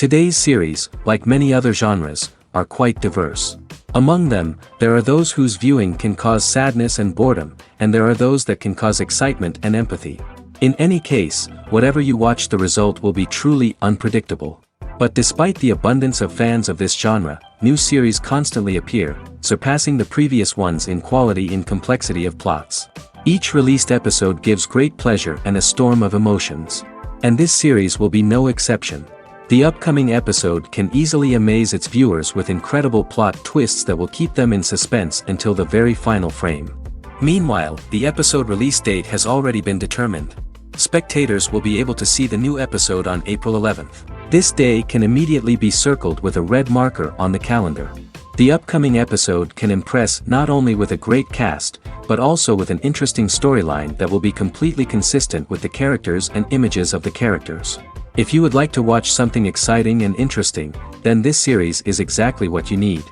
Today's series, like many other genres, are quite diverse. Among them, there are those whose viewing can cause sadness and boredom, and there are those that can cause excitement and empathy. In any case, whatever you watch, the result will be truly unpredictable. But despite the abundance of fans of this genre, new series constantly appear, surpassing the previous ones in quality and complexity of plots. Each released episode gives great pleasure and a storm of emotions. And this series will be no exception. The upcoming episode can easily amaze its viewers with incredible plot twists that will keep them in suspense until the very final frame. Meanwhile, the episode release date has already been determined. Spectators will be able to see the new episode on April 11th. This day can immediately be circled with a red marker on the calendar. The upcoming episode can impress not only with a great cast, but also with an interesting storyline that will be completely consistent with the characters and images of the characters. If you would like to watch something exciting and interesting, then this series is exactly what you need.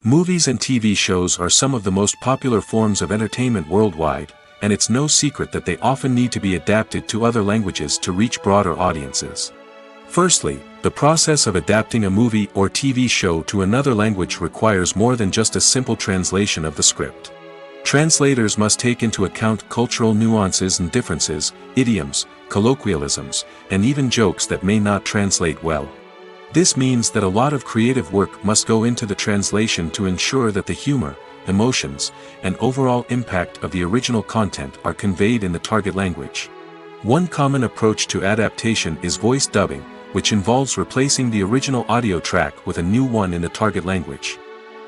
Movies and TV shows are some of the most popular forms of entertainment worldwide, and it's no secret that they often need to be adapted to other languages to reach broader audiences. Firstly, the process of adapting a movie or TV show to another language requires more than just a simple translation of the script. Translators must take into account cultural nuances and differences, idioms, colloquialisms, and even jokes that may not translate well. This means that a lot of creative work must go into the translation to ensure that the humor, emotions, and overall impact of the original content are conveyed in the target language. One common approach to adaptation is voice dubbing, which involves replacing the original audio track with a new one in the target language.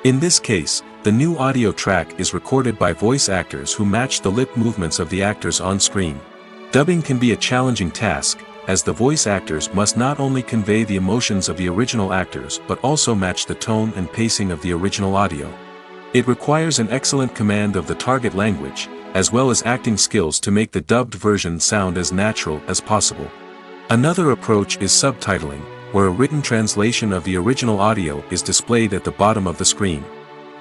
In this case, the new audio track is recorded by voice actors who match the lip movements of the actors on screen. Dubbing can be a challenging task, as the voice actors must not only convey the emotions of the original actors but also match the tone and pacing of the original audio. It requires an excellent command of the target language, as well as acting skills to make the dubbed version sound as natural as possible. Another approach is subtitling, where a written translation of the original audio is displayed at the bottom of the screen.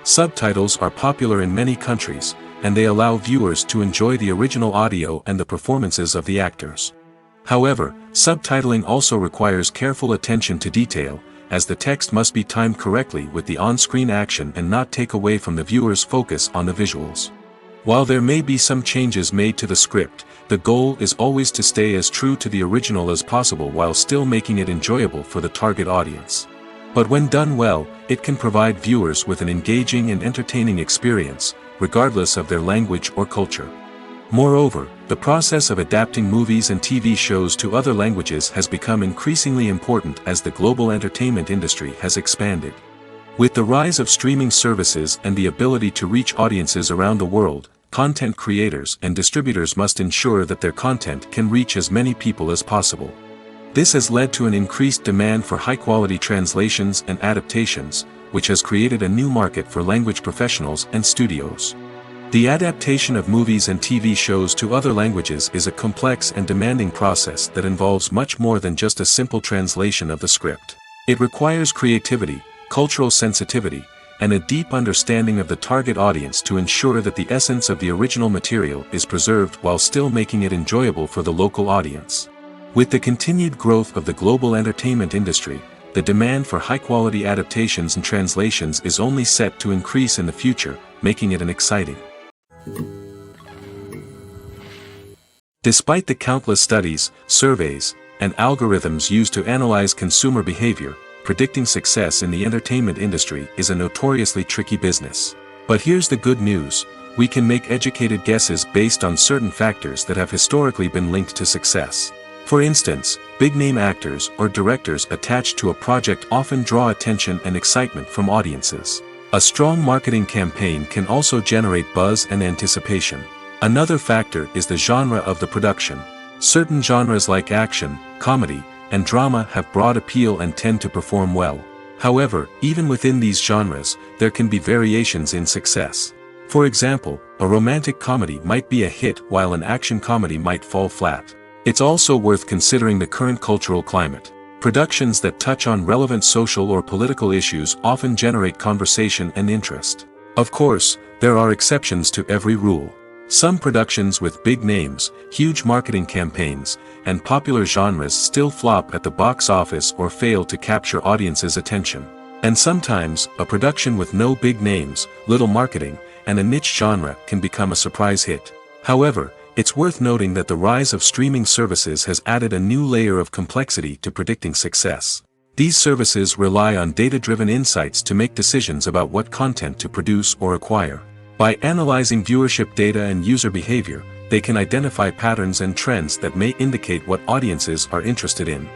Subtitles are popular in many countries, and they allow viewers to enjoy the original audio and the performances of the actors. However, subtitling also requires careful attention to detail, as the text must be timed correctly with the on-screen action and not take away from the viewer's focus on the visuals. While there may be some changes made to the script, the goal is always to stay as true to the original as possible while still making it enjoyable for the target audience. But when done well, it can provide viewers with an engaging and entertaining experience, regardless of their language or culture. Moreover, the process of adapting movies and TV shows to other languages has become increasingly important as the global entertainment industry has expanded. With the rise of streaming services and the ability to reach audiences around the world, content creators and distributors must ensure that their content can reach as many people as possible. This has led to an increased demand for high-quality translations and adaptations, which has created a new market for language professionals and studios. The adaptation of movies and TV shows to other languages is a complex and demanding process that involves much more than just a simple translation of the script. It requires creativity, cultural sensitivity, and a deep understanding of the target audience to ensure that the essence of the original material is preserved while still making it enjoyable for the local audience. With the continued growth of the global entertainment industry, the demand for high-quality adaptations and translations is only set to increase in the future, making it exciting. Despite the countless studies, surveys, and algorithms used to analyze consumer behavior, predicting success in the entertainment industry is a notoriously tricky business. But here's the good news: we can make educated guesses based on certain factors that have historically been linked to success. For instance, big-name actors or directors attached to a project often draw attention and excitement from audiences. A strong marketing campaign can also generate buzz and anticipation. Another factor is the genre of the production. Certain genres like action, comedy, and drama have broad appeal and tend to perform well. However, even within these genres, there can be variations in success. For example, a romantic comedy might be a hit while an action comedy might fall flat. It's also worth considering the current cultural climate. Productions that touch on relevant social or political issues often generate conversation and interest. Of course, there are exceptions to every rule. Some productions with big names, huge marketing campaigns, and popular genres still flop at the box office or fail to capture audiences' attention. And sometimes, a production with no big names, little marketing, and a niche genre can become a surprise hit. However, it's worth noting that the rise of streaming services has added a new layer of complexity to predicting success. These services rely on data-driven insights to make decisions about what content to produce or acquire. By analyzing viewership data and user behavior, they can identify patterns and trends that may indicate what audiences are interested in.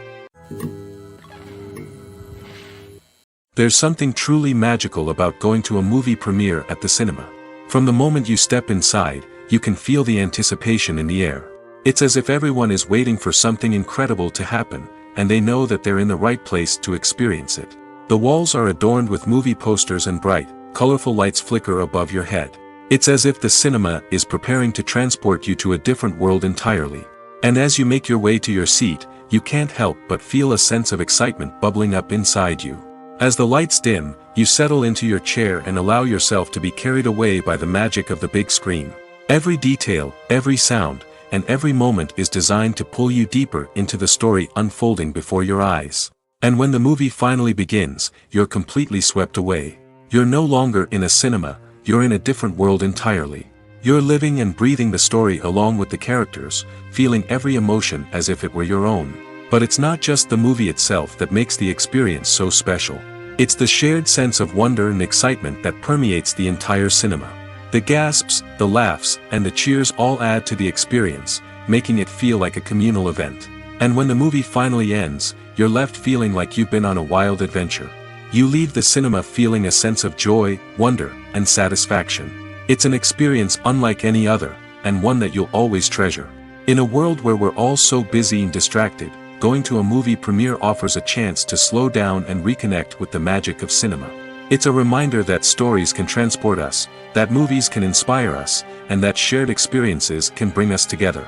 There's something truly magical about going to a movie premiere at the cinema. From the moment you step inside, you can feel the anticipation in the air. It's as if everyone is waiting for something incredible to happen, and they know that they're in the right place to experience it. The walls are adorned with movie posters and bright, colorful lights flicker above your head. It's as if the cinema is preparing to transport you to a different world entirely. And as you make your way to your seat, you can't help but feel a sense of excitement bubbling up inside you. As the lights dim, you settle into your chair and allow yourself to be carried away by the magic of the big screen. Every detail, every sound, and every moment is designed to pull you deeper into the story unfolding before your eyes. And when the movie finally begins, you're completely swept away. You're no longer in a cinema, you're in a different world entirely. You're living and breathing the story along with the characters, feeling every emotion as if it were your own. But it's not just the movie itself that makes the experience so special. It's the shared sense of wonder and excitement that permeates the entire cinema. The gasps, the laughs, and the cheers all add to the experience, making it feel like a communal event. And when the movie finally ends, you're left feeling like you've been on a wild adventure. You leave the cinema feeling a sense of joy, wonder, and satisfaction. It's an experience unlike any other, and one that you'll always treasure. In a world where we're all so busy and distracted, going to a movie premiere offers a chance to slow down and reconnect with the magic of cinema. It's a reminder that stories can transport us, that movies can inspire us, and that shared experiences can bring us together.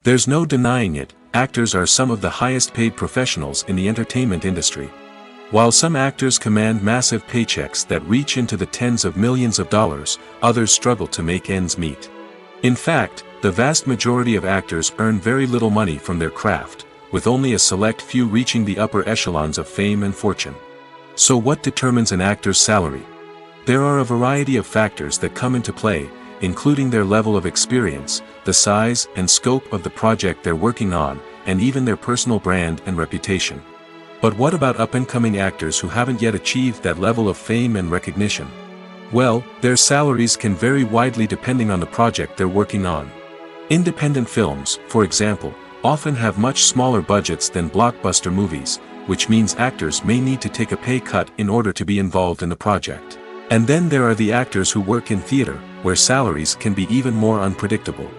There's no denying it, actors are some of the highest paid professionals in the entertainment industry. While some actors command massive paychecks that reach into the tens of millions of dollars, others struggle to make ends meet. In fact, the vast majority of actors earn very little money from their craft, with only a select few reaching the upper echelons of fame and fortune. So what determines an actor's salary? There are a variety of factors that come into play, including their level of experience, the size and scope of the project they're working on, and even their personal brand and reputation. But what about up-and-coming actors who haven't yet achieved that level of fame and recognition? Well, their salaries can vary widely depending on the project they're working on. Independent films, for example, often have much smaller budgets than blockbuster movies, which means actors may need to take a pay cut in order to be involved in the project. And then there are the actors who work in theater, where salaries can be even more unpredictable.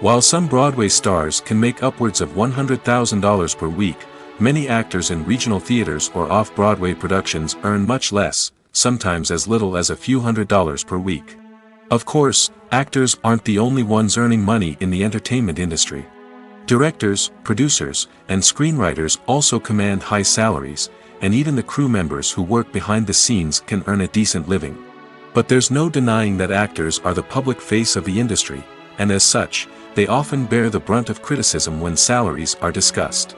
While some Broadway stars can make upwards of $100,000 per week, many actors in regional theaters or off-Broadway productions earn much less, sometimes as little as a few $100s per week. Of course, actors aren't the only ones earning money in the entertainment industry. Directors, producers, and screenwriters also command high salaries, and even the crew members who work behind the scenes can earn a decent living. But there's no denying that actors are the public face of the industry, and as such, they often bear the brunt of criticism when salaries are discussed.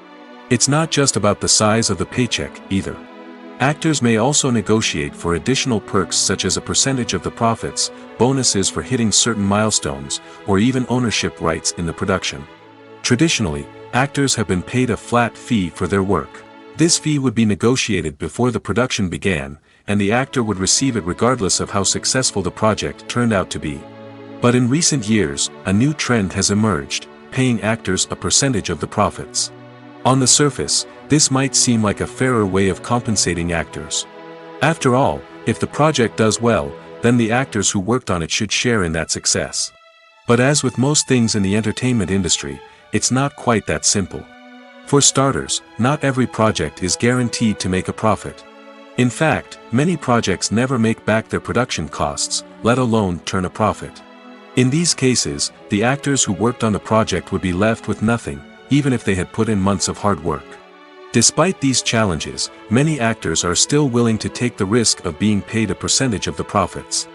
It's not just about the size of the paycheck, either. Actors may also negotiate for additional perks such as a percentage of the profits, bonuses for hitting certain milestones, or even ownership rights in the production. Traditionally, actors have been paid a flat fee for their work. This fee would be negotiated before the production began, and the actor would receive it regardless of how successful the project turned out to be. But in recent years, a new trend has emerged, paying actors a percentage of the profits. On the surface, this might seem like a fairer way of compensating actors. After all, if the project does well, then the actors who worked on it should share in that success. But as with most things in the entertainment industry, it's not quite that simple. For starters, not every project is guaranteed to make a profit. In fact, many projects never make back their production costs, let alone turn a profit. In these cases, the actors who worked on the project would be left with nothing, even if they had put in months of hard work. Despite these challenges, many actors are still willing to take the risk of being paid a percentage of the profits.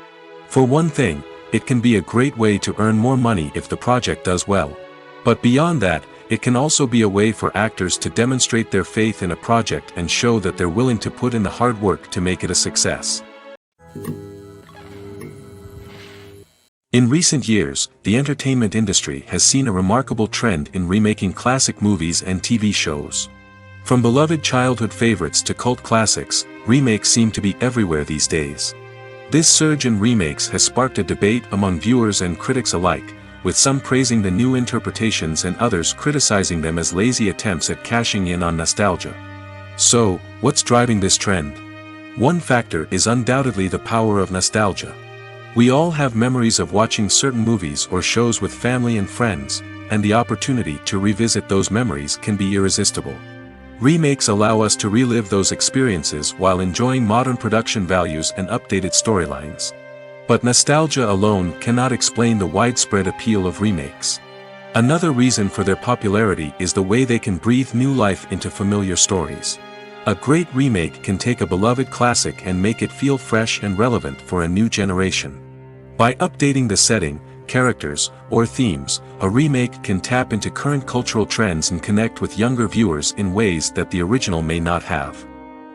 For one thing, it can be a great way to earn more money if the project does well. But beyond that, it can also be a way for actors to demonstrate their faith in a project and show that they're willing to put in the hard work to make it a success. In recent years, the entertainment industry has seen a remarkable trend in remaking classic movies and TV shows. From beloved childhood favorites to cult classics, remakes seem to be everywhere these days. This surge in remakes has sparked a debate among viewers and critics alike, with some praising the new interpretations and others criticizing them as lazy attempts at cashing in on nostalgia. So, what's driving this trend? One factor is undoubtedly the power of nostalgia. We all have memories of watching certain movies or shows with family and friends, and the opportunity to revisit those memories can be irresistible. Remakes allow us to relive those experiences while enjoying modern production values and updated storylines. But nostalgia alone cannot explain the widespread appeal of remakes. Another reason for their popularity is the way they can breathe new life into familiar stories. A great remake can take a beloved classic and make it feel fresh and relevant for a new generation. By updating the setting, characters, or themes, a remake can tap into current cultural trends and connect with younger viewers in ways that the original may not have.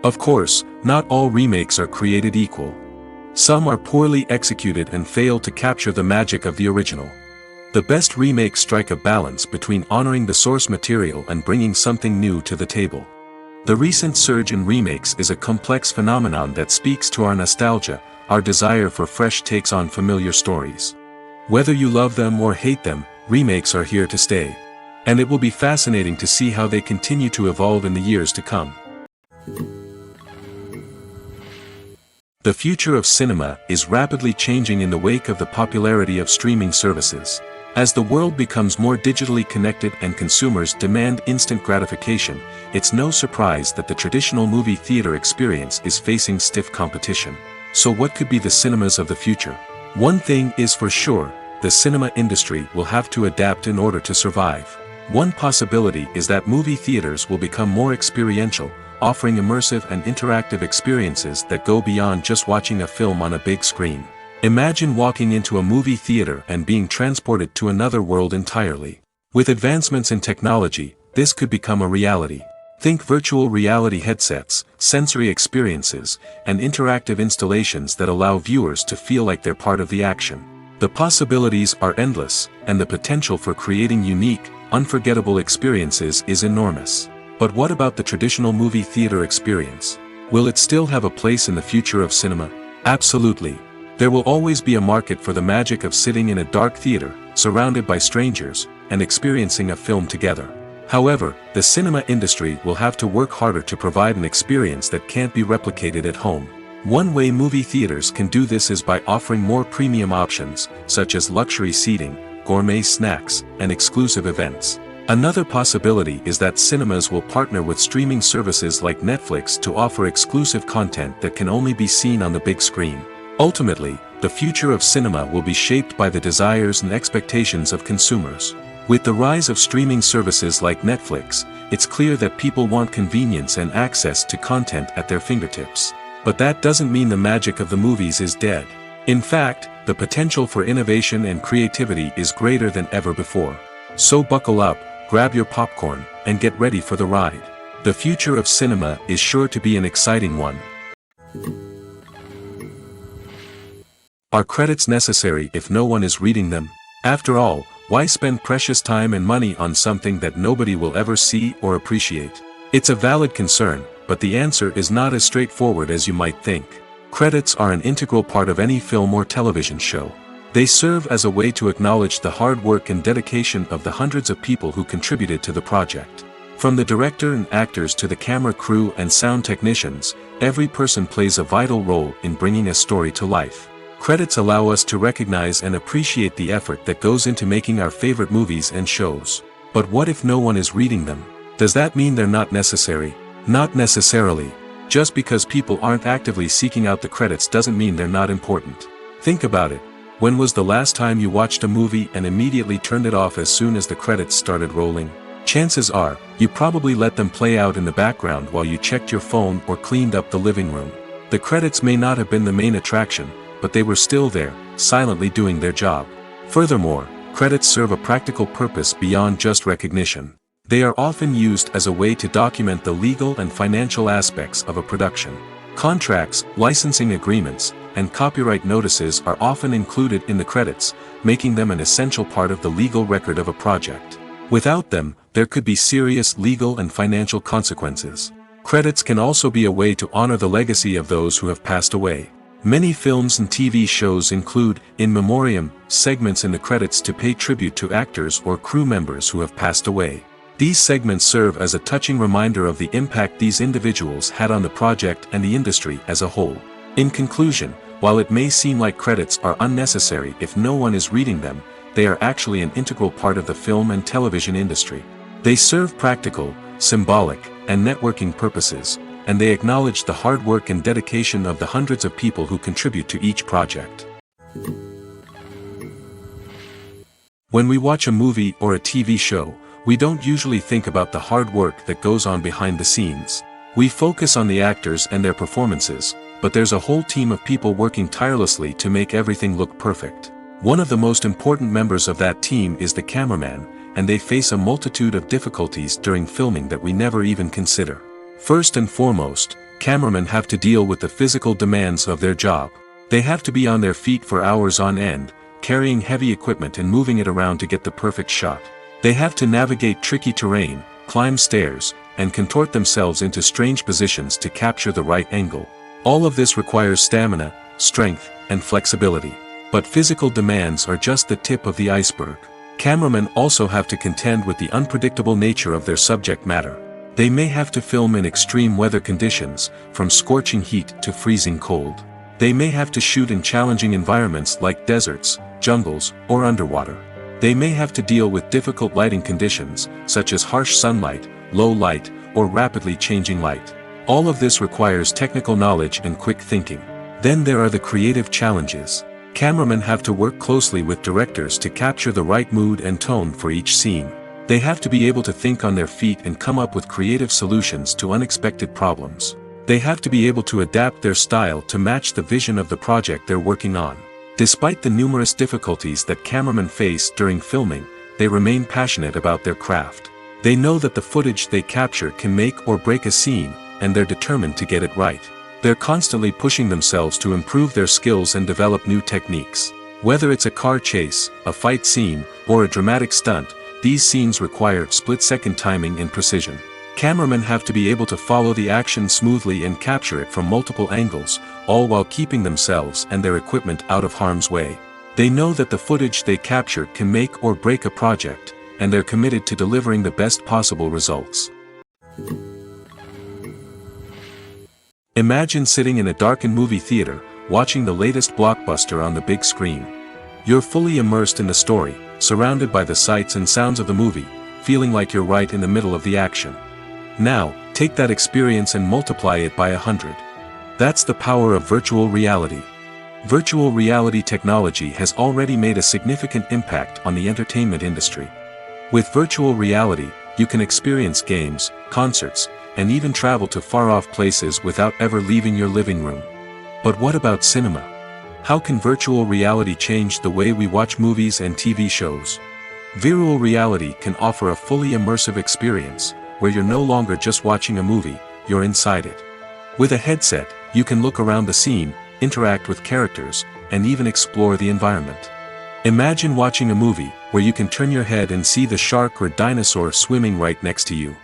Of course, not all remakes are created equal. Some are poorly executed and fail to capture the magic of the original. The best remakes strike a balance between honoring the source material and bringing something new to the table. The recent surge in remakes is a complex phenomenon that speaks to our nostalgia, our desire for fresh takes on familiar stories. Whether you love them or hate them, remakes are here to stay. And it will be fascinating to see how they continue to evolve in the years to come. The future of cinema is rapidly changing in the wake of the popularity of streaming services. As the world becomes more digitally connected and consumers demand instant gratification, it's no surprise that the traditional movie theater experience is facing stiff competition. So what could be the cinemas of the future? One thing is for sure, the cinema industry will have to adapt in order to survive. One possibility is that movie theaters will become more experiential, offering immersive and interactive experiences that go beyond just watching a film on a big screen. Imagine walking into a movie theater and being transported to another world entirely. With advancements in technology, this could become a reality. Think virtual reality headsets, sensory experiences, and interactive installations that allow viewers to feel like they're part of the action. The possibilities are endless, and the potential for creating unique, unforgettable experiences is enormous. But what about the traditional movie theater experience? Will it still have a place in the future of cinema? Absolutely. There will always be a market for the magic of sitting in a dark theater, surrounded by strangers, and experiencing a film together. However, the cinema industry will have to work harder to provide an experience that can't be replicated at home. One way movie theaters can do this is by offering more premium options, such as luxury seating, gourmet snacks, and exclusive events. Another possibility is that cinemas will partner with streaming services like Netflix to offer exclusive content that can only be seen on the big screen. Ultimately, the future of cinema will be shaped by the desires and expectations of consumers. With the rise of streaming services like Netflix, it's clear that people want convenience and access to content at their fingertips. But that doesn't mean the magic of the movies is dead. In fact, the potential for innovation and creativity is greater than ever before. So buckle up, grab your popcorn, and get ready for the ride. The future of cinema is sure to be an exciting one. Are credits necessary if no one is reading them? After all, why spend precious time and money on something that nobody will ever see or appreciate? It's a valid concern, but the answer is not as straightforward as you might think. Credits are an integral part of any film or television show. They serve as a way to acknowledge the hard work and dedication of the hundreds of people who contributed to the project. From the director and actors to the camera crew and sound technicians, every person plays a vital role in bringing a story to life. Credits allow us to recognize and appreciate the effort that goes into making our favorite movies and shows. But what if no one is reading them? Does that mean they're not necessary? Not necessarily. Just because people aren't actively seeking out the credits doesn't mean they're not important. Think about it. When was the last time you watched a movie and immediately turned it off as soon as the credits started rolling? Chances are, you probably let them play out in the background while you checked your phone or cleaned up the living room. The credits may not have been the main attraction, but they were still there, silently doing their job. Furthermore, credits serve a practical purpose beyond just recognition. They are often used as a way to document the legal and financial aspects of a production. Contracts, licensing agreements, and copyright notices are often included in the credits, making them an essential part of the legal record of a project. Without them, there could be serious legal and financial consequences. Credits can also be a way to honor the legacy of those who have passed away. Many films and TV shows include, in memoriam, segments in the credits to pay tribute to actors or crew members who have passed away. These segments serve as a touching reminder of the impact these individuals had on the project and the industry as a whole. In conclusion, while it may seem like credits are unnecessary if no one is reading them, they are actually an integral part of the film and television industry. They serve practical, symbolic, and networking purposes, and they acknowledge the hard work and dedication of the hundreds of people who contribute to each project. When we watch a movie or a TV show, we don't usually think about the hard work that goes on behind the scenes. We focus on the actors and their performances, but there's a whole team of people working tirelessly to make everything look perfect. One of the most important members of that team is the cameraman, and they face a multitude of difficulties during filming that we never even consider. First and foremost, cameramen have to deal with the physical demands of their job. They have to be on their feet for hours on end, carrying heavy equipment and moving it around to get the perfect shot. They have to navigate tricky terrain, climb stairs, and contort themselves into strange positions to capture the right angle. All of this requires stamina, strength, and flexibility. But physical demands are just the tip of the iceberg. Cameramen also have to contend with the unpredictable nature of their subject matter. They may have to film in extreme weather conditions, from scorching heat to freezing cold. They may have to shoot in challenging environments like deserts, jungles, or underwater. They may have to deal with difficult lighting conditions, such as harsh sunlight, low light, or rapidly changing light. All of this requires technical knowledge and quick thinking. Then there are the creative challenges. Cameramen have to work closely with directors to capture the right mood and tone for each scene. They have to be able to think on their feet and come up with creative solutions to unexpected problems. They have to be able to adapt their style to match the vision of the project they're working on. Despite the numerous difficulties that cameramen face during filming, they remain passionate about their craft. They know that the footage they capture can make or break a scene, and they're determined to get it right. They're constantly pushing themselves to improve their skills and develop new techniques. Whether it's a car chase, a fight scene, or a dramatic stunt, these scenes require split-second timing and precision. Cameramen have to be able to follow the action smoothly and capture it from multiple angles, all while keeping themselves and their equipment out of harm's way. They know that the footage they capture can make or break a project, and they're committed to delivering the best possible results. Imagine sitting in a darkened movie theater, watching the latest blockbuster on the big screen. You're fully immersed in the story, surrounded by the sights and sounds of the movie, feeling like you're right in the middle of the action. Now, take that experience and multiply it by 100. That's the power of virtual reality. Virtual reality technology has already made a significant impact on the entertainment industry. With virtual reality, you can experience games, concerts, and even travel to far-off places without ever leaving your living room. But what about cinema? How can virtual reality change the way we watch movies and TV shows? Virtual reality can offer a fully immersive experience, where you're no longer just watching a movie, you're inside it. With a headset, you can look around the scene, interact with characters, and even explore the environment. Imagine watching a movie, where you can turn your head and see the shark or dinosaur swimming right next to you.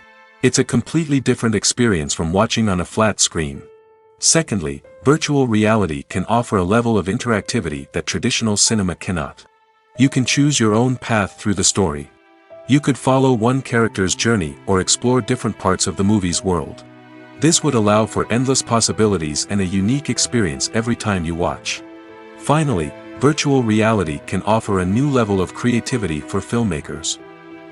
It's a completely different experience from watching on a flat screen. Secondly, virtual reality can offer a level of interactivity that traditional cinema cannot. You can choose your own path through the story. You could follow one character's journey or explore different parts of the movie's world. This would allow for endless possibilities and a unique experience every time you watch. Finally, virtual reality can offer a new level of creativity for filmmakers.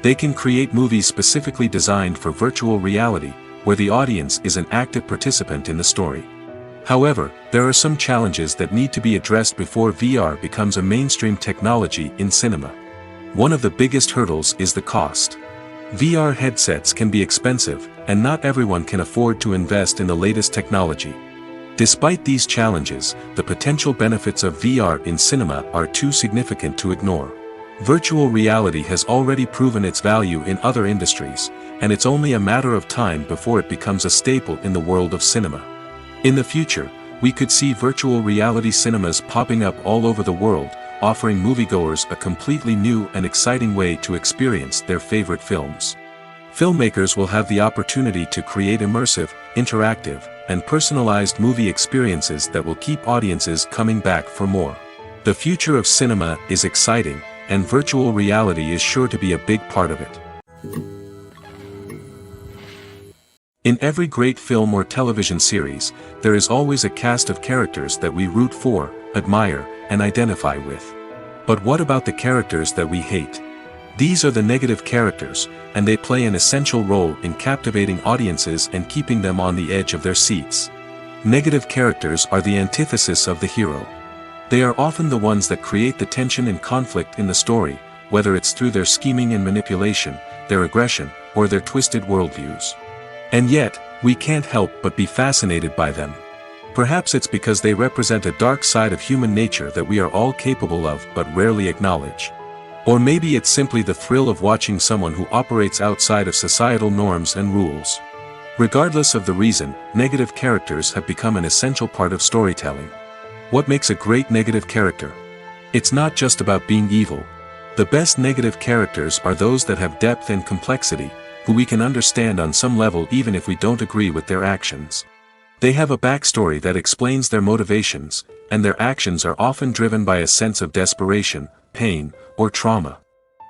They can create movies specifically designed for virtual reality, where the audience is an active participant in the story. However, there are some challenges that need to be addressed before VR becomes a mainstream technology in cinema. One of the biggest hurdles is the cost. VR headsets can be expensive, and not everyone can afford to invest in the latest technology. Despite these challenges, the potential benefits of VR in cinema are too significant to ignore. Virtual reality has already proven its value in other industries, and it's only a matter of time before it becomes a staple in the world of cinema. In the future, we could see virtual reality cinemas popping up all over the world, offering moviegoers a completely new and exciting way to experience their favorite films. Filmmakers will have the opportunity to create immersive, interactive, and personalized movie experiences that will keep audiences coming back for more. The future of cinema is exciting, and virtual reality is sure to be a big part of it. In every great film or television series, there is always a cast of characters that we root for, admire, and identify with. But what about the characters that we hate? These are the negative characters, and they play an essential role in captivating audiences and keeping them on the edge of their seats. Negative characters are the antithesis of the hero. They are often the ones that create the tension and conflict in the story, whether it's through their scheming and manipulation, their aggression, or their twisted worldviews. And yet, we can't help but be fascinated by them. Perhaps it's because they represent a dark side of human nature that we are all capable of but rarely acknowledge. Or maybe it's simply the thrill of watching someone who operates outside of societal norms and rules. Regardless of the reason, negative characters have become an essential part of storytelling. What makes a great negative character? It's not just about being evil. The best negative characters are those that have depth and complexity, who we can understand on some level even if we don't agree with their actions. They have a backstory that explains their motivations, and their actions are often driven by a sense of desperation, pain, or trauma.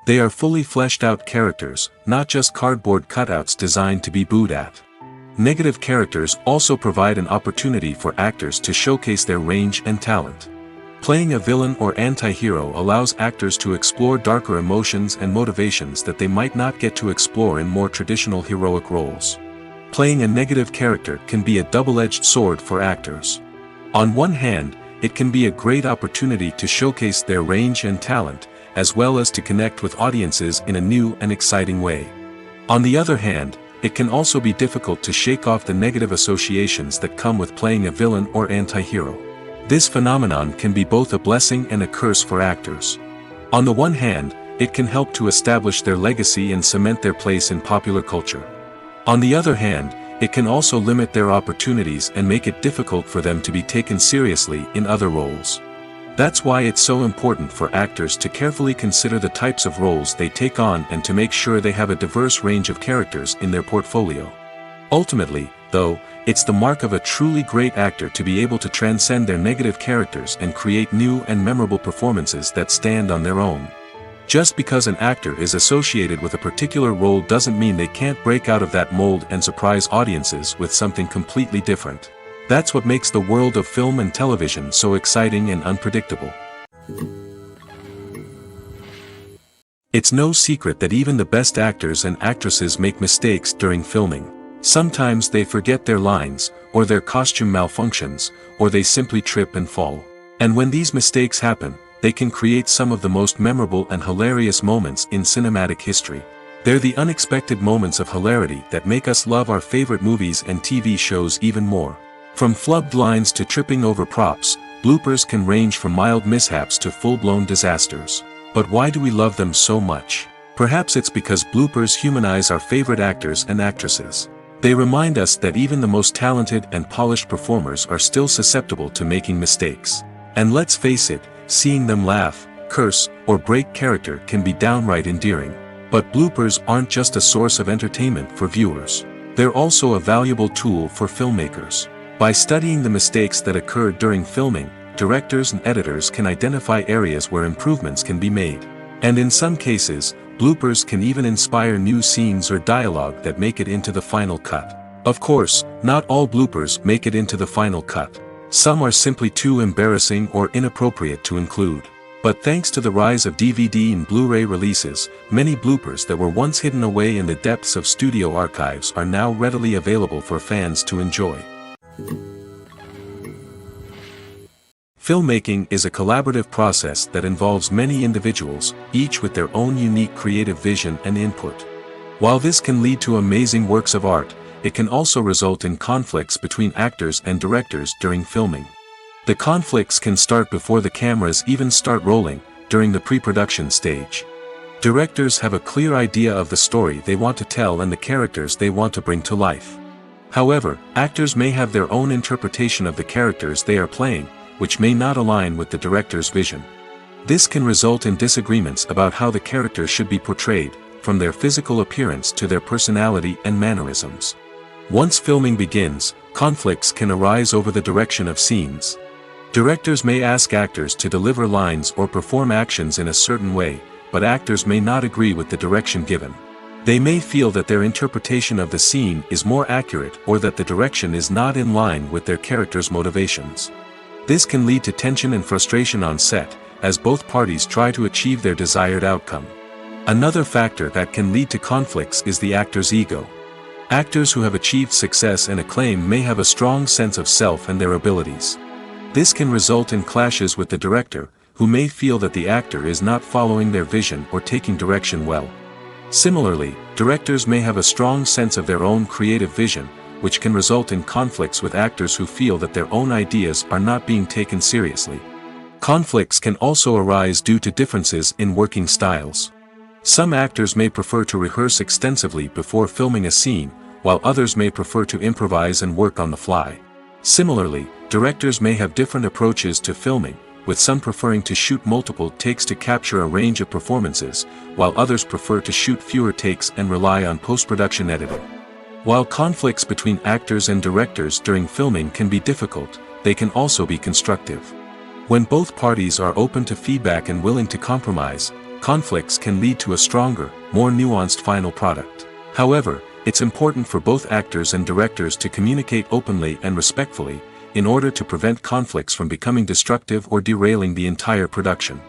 They are fully fleshed out characters, not just cardboard cutouts designed to be booed at. Negative characters also provide an opportunity for actors to showcase their range and talent. Playing a villain or anti-hero allows actors to explore darker emotions and motivations that they might not get to explore in more traditional heroic roles. Playing a negative character can be a double-edged sword for actors. On one hand, it can be a great opportunity to showcase their range and talent, as well as to connect with audiences in a new and exciting way. On the other hand, it can also be difficult to shake off the negative associations that come with playing a villain or anti-hero. This phenomenon can be both a blessing and a curse for actors. On the one hand, it can help to establish their legacy and cement their place in popular culture. On the other hand, it can also limit their opportunities and make it difficult for them to be taken seriously in other roles. That's why it's so important for actors to carefully consider the types of roles they take on and to make sure they have a diverse range of characters in their portfolio. Ultimately, though, it's the mark of a truly great actor to be able to transcend their negative characters and create new and memorable performances that stand on their own. Just because an actor is associated with a particular role doesn't mean they can't break out of that mold and surprise audiences with something completely different. That's what makes the world of film and television so exciting and unpredictable. It's no secret that even the best actors and actresses make mistakes during filming. Sometimes they forget their lines, or their costume malfunctions, or they simply trip and fall. And when these mistakes happen, they can create some of the most memorable and hilarious moments in cinematic history. They're the unexpected moments of hilarity that make us love our favorite movies and TV shows even more. From flubbed lines to tripping over props, bloopers can range from mild mishaps to full-blown disasters. But why do we love them so much? Perhaps it's because bloopers humanize our favorite actors and actresses. They remind us that even the most talented and polished performers are still susceptible to making mistakes. And let's face it, seeing them laugh, curse, or break character can be downright endearing. But bloopers aren't just a source of entertainment for viewers. They're also a valuable tool for filmmakers. By studying the mistakes that occurred during filming, directors and editors can identify areas where improvements can be made. And in some cases, bloopers can even inspire new scenes or dialogue that make it into the final cut. Of course, not all bloopers make it into the final cut. Some are simply too embarrassing or inappropriate to include. But thanks to the rise of DVD and Blu-ray releases, many bloopers that were once hidden away in the depths of studio archives are now readily available for fans to enjoy. Filmmaking is a collaborative process that involves many individuals, each with their own unique creative vision and input. While this can lead to amazing works of art, it can also result in conflicts between actors and directors during filming. The conflicts can start before the cameras even start rolling, during the pre-production stage. Directors have a clear idea of the story they want to tell and the characters they want to bring to life. However, actors may have their own interpretation of the characters they are playing, which may not align with the director's vision. This can result in disagreements about how the character should be portrayed, from their physical appearance to their personality and mannerisms. Once filming begins, conflicts can arise over the direction of scenes. Directors may ask actors to deliver lines or perform actions in a certain way, but actors may not agree with the direction given. They may feel that their interpretation of the scene is more accurate or that the direction is not in line with their character's motivations. This can lead to tension and frustration on set, as both parties try to achieve their desired outcome. Another factor that can lead to conflicts is the actor's ego. Actors who have achieved success and acclaim may have a strong sense of self and their abilities. This can result in clashes with the director, who may feel that the actor is not following their vision or taking direction well. Similarly, directors may have a strong sense of their own creative vision, which can result in conflicts with actors who feel that their own ideas are not being taken seriously. Conflicts can also arise due to differences in working styles. Some actors may prefer to rehearse extensively before filming a scene, while others may prefer to improvise and work on the fly. Similarly, directors may have different approaches to filming, with some preferring to shoot multiple takes to capture a range of performances, while others prefer to shoot fewer takes and rely on post-production editing. While conflicts between actors and directors during filming can be difficult, they can also be constructive. When both parties are open to feedback and willing to compromise, conflicts can lead to a stronger, more nuanced final product. However, it's important for both actors and directors to communicate openly and respectfully, in order to prevent conflicts from becoming destructive or derailing the entire production.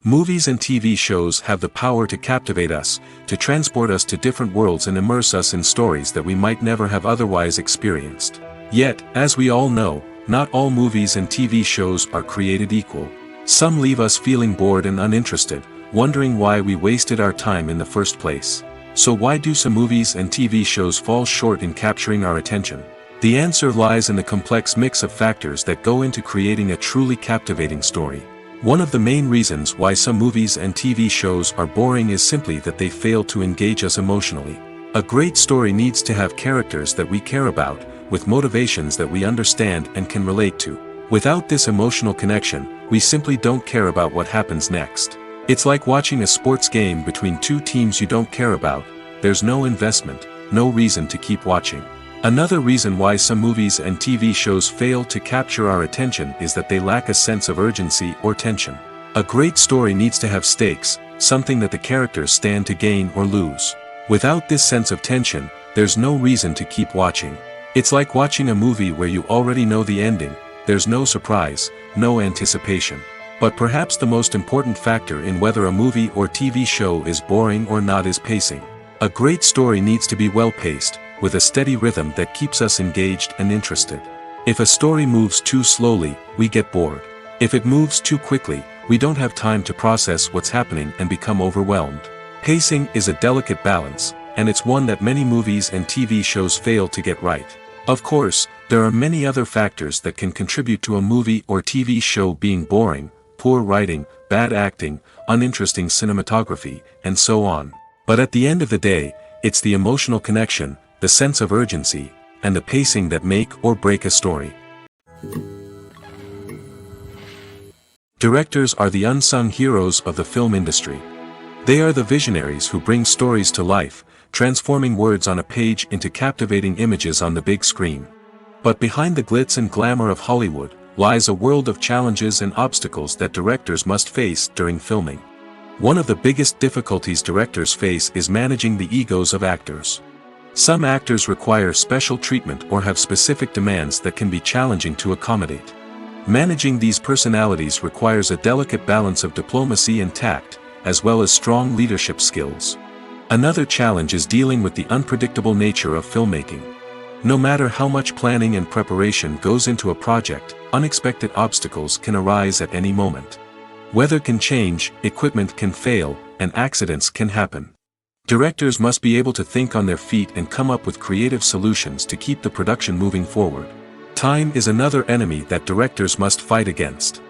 Movies and TV shows have the power to captivate us, to transport us to different worlds and immerse us in stories that we might never have otherwise experienced. Yet, as we all know, not all movies and TV shows are created equal. Some leave us feeling bored and uninterested, wondering why we wasted our time in the first place. So why do some movies and TV shows fall short in capturing our attention? The answer lies in the complex mix of factors that go into creating a truly captivating story. One of the main reasons why some movies and TV shows are boring is simply that they fail to engage us emotionally. A great story needs to have characters that we care about, with motivations that we understand and can relate to. Without this emotional connection, we simply don't care about what happens next. It's like watching a sports game between two teams you don't care about. There's no investment, no reason to keep watching. Another reason why some movies and TV shows fail to capture our attention is that they lack a sense of urgency or tension. A great story needs to have stakes, something that the characters stand to gain or lose. Without this sense of tension, there's no reason to keep watching. It's like watching a movie where you already know the ending. There's no surprise, no anticipation. But perhaps the most important factor in whether a movie or TV show is boring or not is pacing. A great story needs to be well-paced, with a steady rhythm that keeps us engaged and interested. If a story moves too slowly, we get bored. If it moves too quickly, we don't have time to process what's happening and become overwhelmed. Pacing is a delicate balance, and it's one that many movies and TV shows fail to get right. Of course, there are many other factors that can contribute to a movie or TV show being boring: poor writing, bad acting, uninteresting cinematography, and so on. But at the end of the day, it's the emotional connection, the sense of urgency, and the pacing that make or break a story. Directors are the unsung heroes of the film industry. They are the visionaries who bring stories to life, transforming words on a page into captivating images on the big screen. But behind the glitz and glamour of Hollywood, lies a world of challenges and obstacles that directors must face during filming. One of the biggest difficulties directors face is managing the egos of actors. Some actors require special treatment or have specific demands that can be challenging to accommodate. Managing these personalities requires a delicate balance of diplomacy and tact, as well as strong leadership skills. Another challenge is dealing with the unpredictable nature of filmmaking. No matter how much planning and preparation goes into a project, unexpected obstacles can arise at any moment. Weather can change, equipment can fail, and accidents can happen. Directors must be able to think on their feet and come up with creative solutions to keep the production moving forward. Time is another enemy that directors must fight against.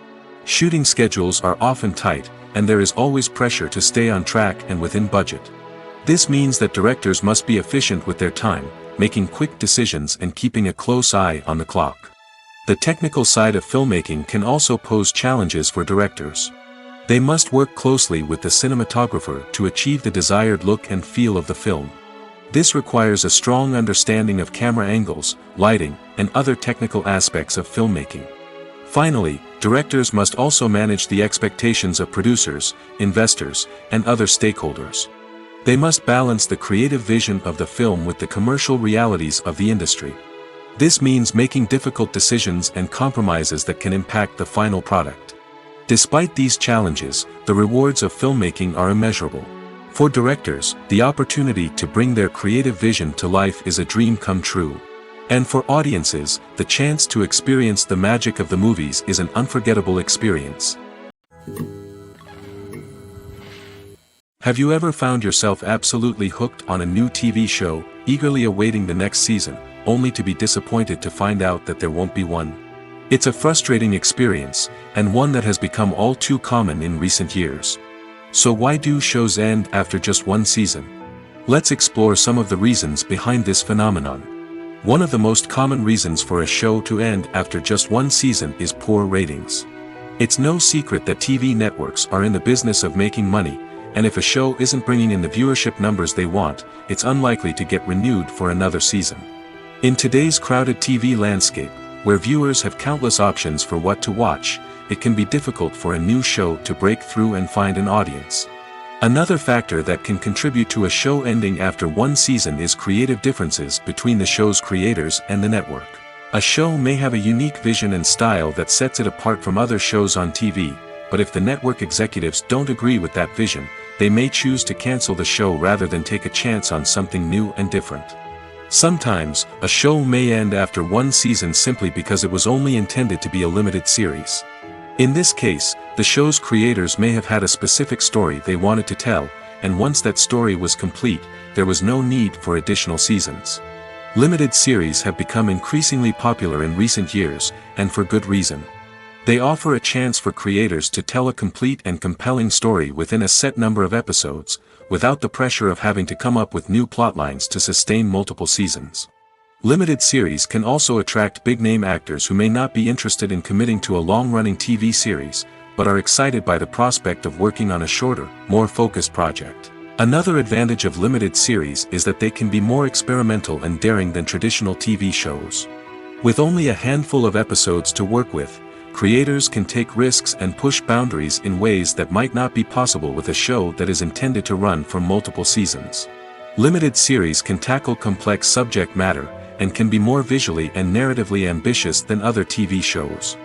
Shooting schedules are often tight, and there is always pressure to stay on track and within budget. This means that directors must be efficient with their time, making quick decisions and keeping a close eye on the clock. The technical side of filmmaking can also pose challenges for directors. They must work closely with the cinematographer to achieve the desired look and feel of the film. This requires a strong understanding of camera angles, lighting, and other technical aspects of filmmaking. Finally, directors must also manage the expectations of producers, investors, and other stakeholders. They must balance the creative vision of the film with the commercial realities of the industry. This means making difficult decisions and compromises that can impact the final product. Despite these challenges, the rewards of filmmaking are immeasurable. For directors, the opportunity to bring their creative vision to life is a dream come true. And for audiences, the chance to experience the magic of the movies is an unforgettable experience. Have you ever found yourself absolutely hooked on a new TV show, eagerly awaiting the next season, only to be disappointed to find out that there won't be one? It's a frustrating experience, and one that has become all too common in recent years. So why do shows end after just one season? Let's explore some of the reasons behind this phenomenon. One of the most common reasons for a show to end after just one season is poor ratings. It's no secret that TV networks are in the business of making money, and if a show isn't bringing in the viewership numbers they want, it's unlikely to get renewed for another season. In today's crowded TV landscape, where viewers have countless options for what to watch, it can be difficult for a new show to break through and find an audience. Another factor that can contribute to a show ending after one season is creative differences between the show's creators and the network. A show may have a unique vision and style that sets it apart from other shows on TV, but if the network executives don't agree with that vision, they may choose to cancel the show rather than take a chance on something new and different. Sometimes, a show may end after one season simply because it was only intended to be a limited series. In this case, the show's creators may have had a specific story they wanted to tell, and once that story was complete, there was no need for additional seasons. Limited series have become increasingly popular in recent years, and for good reason. They offer a chance for creators to tell a complete and compelling story within a set number of episodes, without the pressure of having to come up with new plotlines to sustain multiple seasons. Limited series can also attract big-name actors who may not be interested in committing to a long-running TV series, but are excited by the prospect of working on a shorter, more focused project. Another advantage of limited series is that they can be more experimental and daring than traditional TV shows. With only a handful of episodes to work with, creators can take risks and push boundaries in ways that might not be possible with a show that is intended to run for multiple seasons. Limited series can tackle complex subject matter, and can be more visually and narratively ambitious than other TV shows.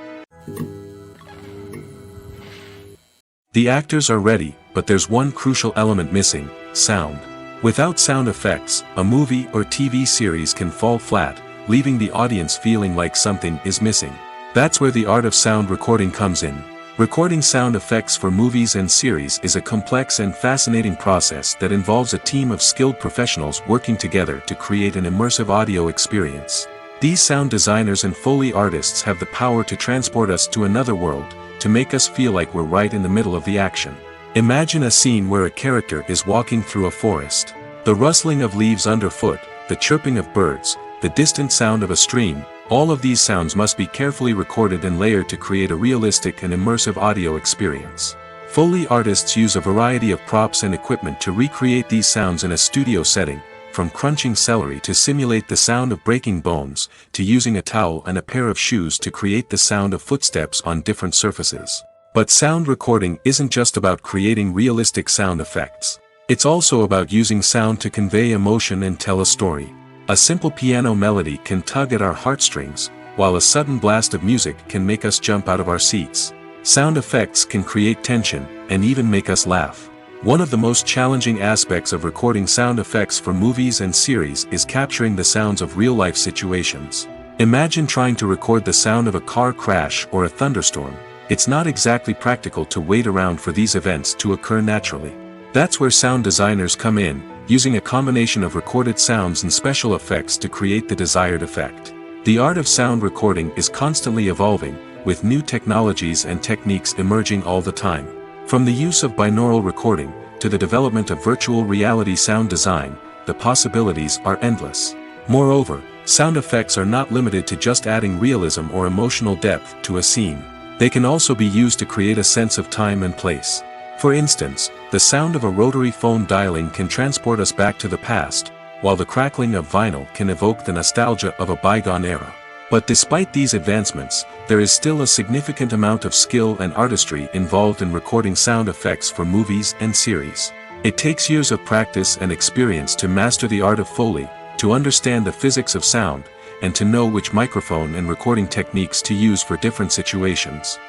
The actors are ready, but there's one crucial element missing: sound. Without sound effects, a movie or TV series can fall flat, leaving the audience feeling like something is missing. That's where the art of sound recording comes in. Recording sound effects for movies and series is a complex and fascinating process that involves a team of skilled professionals working together to create an immersive audio experience. These sound designers and Foley artists have the power to transport us to another world, to make us feel like we're right in the middle of the action. Imagine a scene where a character is walking through a forest. The rustling of leaves underfoot, the chirping of birds, the distant sound of a stream, all of these sounds must be carefully recorded and layered to create a realistic and immersive audio experience. Foley artists use a variety of props and equipment to recreate these sounds in a studio setting, from crunching celery to simulate the sound of breaking bones, to using a towel and a pair of shoes to create the sound of footsteps on different surfaces. But sound recording isn't just about creating realistic sound effects. It's also about using sound to convey emotion and tell a story. A simple piano melody can tug at our heartstrings, while a sudden blast of music can make us jump out of our seats. Sound effects can create tension, and even make us laugh. One of the most challenging aspects of recording sound effects for movies and series is capturing the sounds of real-life situations. Imagine trying to record the sound of a car crash or a thunderstorm. It's not exactly practical to wait around for these events to occur naturally. That's where sound designers come in, using a combination of recorded sounds and special effects to create the desired effect. The art of sound recording is constantly evolving, with new technologies and techniques emerging all the time. From the use of binaural recording, to the development of virtual reality sound design, the possibilities are endless. Moreover, sound effects are not limited to just adding realism or emotional depth to a scene. They can also be used to create a sense of time and place. For instance, the sound of a rotary phone dialing can transport us back to the past, while the crackling of vinyl can evoke the nostalgia of a bygone era. But despite these advancements, there is still a significant amount of skill and artistry involved in recording sound effects for movies and series. It takes years of practice and experience to master the art of Foley, to understand the physics of sound, and to know which microphone and recording techniques to use for different situations.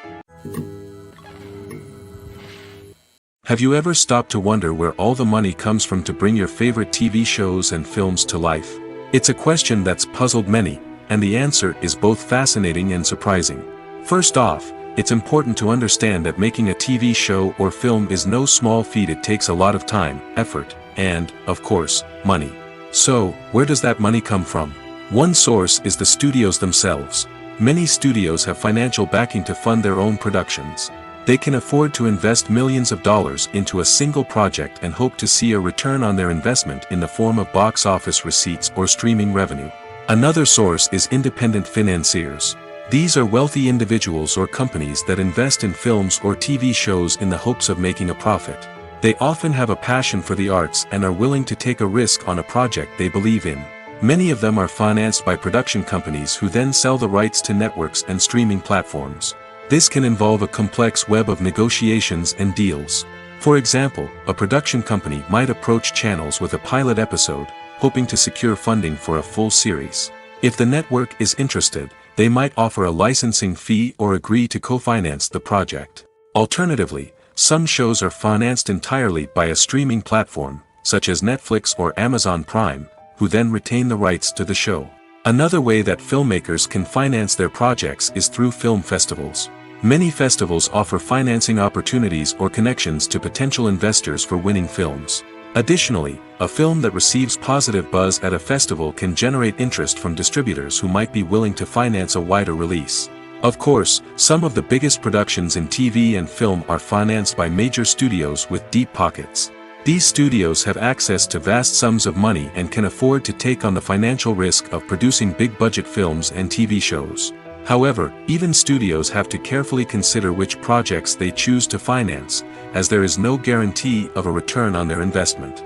Have you ever stopped to wonder where all the money comes from to bring your favorite TV shows and films to life? It's a question that's puzzled many, and the answer is both fascinating and surprising. First off, it's important to understand that making a TV show or film is no small feat. It takes a lot of time, effort, and, of course, money. So, where does that money come from? One source is the studios themselves. Many studios have financial backing to fund their own productions. They can afford to invest millions of dollars into a single project and hope to see a return on their investment in the form of box office receipts or streaming revenue. Another source is independent financiers. These are wealthy individuals or companies that invest in films or TV shows in the hopes of making a profit. They often have a passion for the arts and are willing to take a risk on a project they believe in. Many of them are financed by production companies who then sell the rights to networks and streaming platforms. This can involve a complex web of negotiations and deals. For example, a production company might approach channels with a pilot episode, hoping to secure funding for a full series. If the network is interested, they might offer a licensing fee or agree to co-finance the project. Alternatively, some shows are financed entirely by a streaming platform, such as Netflix or Amazon Prime, who then retain the rights to the show. Another way that filmmakers can finance their projects is through film festivals. Many festivals offer financing opportunities or connections to potential investors for winning films. Additionally, a film that receives positive buzz at a festival can generate interest from distributors who might be willing to finance a wider release. Of course, some of the biggest productions in TV and film are financed by major studios with deep pockets. These studios have access to vast sums of money and can afford to take on the financial risk of producing big-budget films and TV shows. However, even studios have to carefully consider which projects they choose to finance, as there is no guarantee of a return on their investment.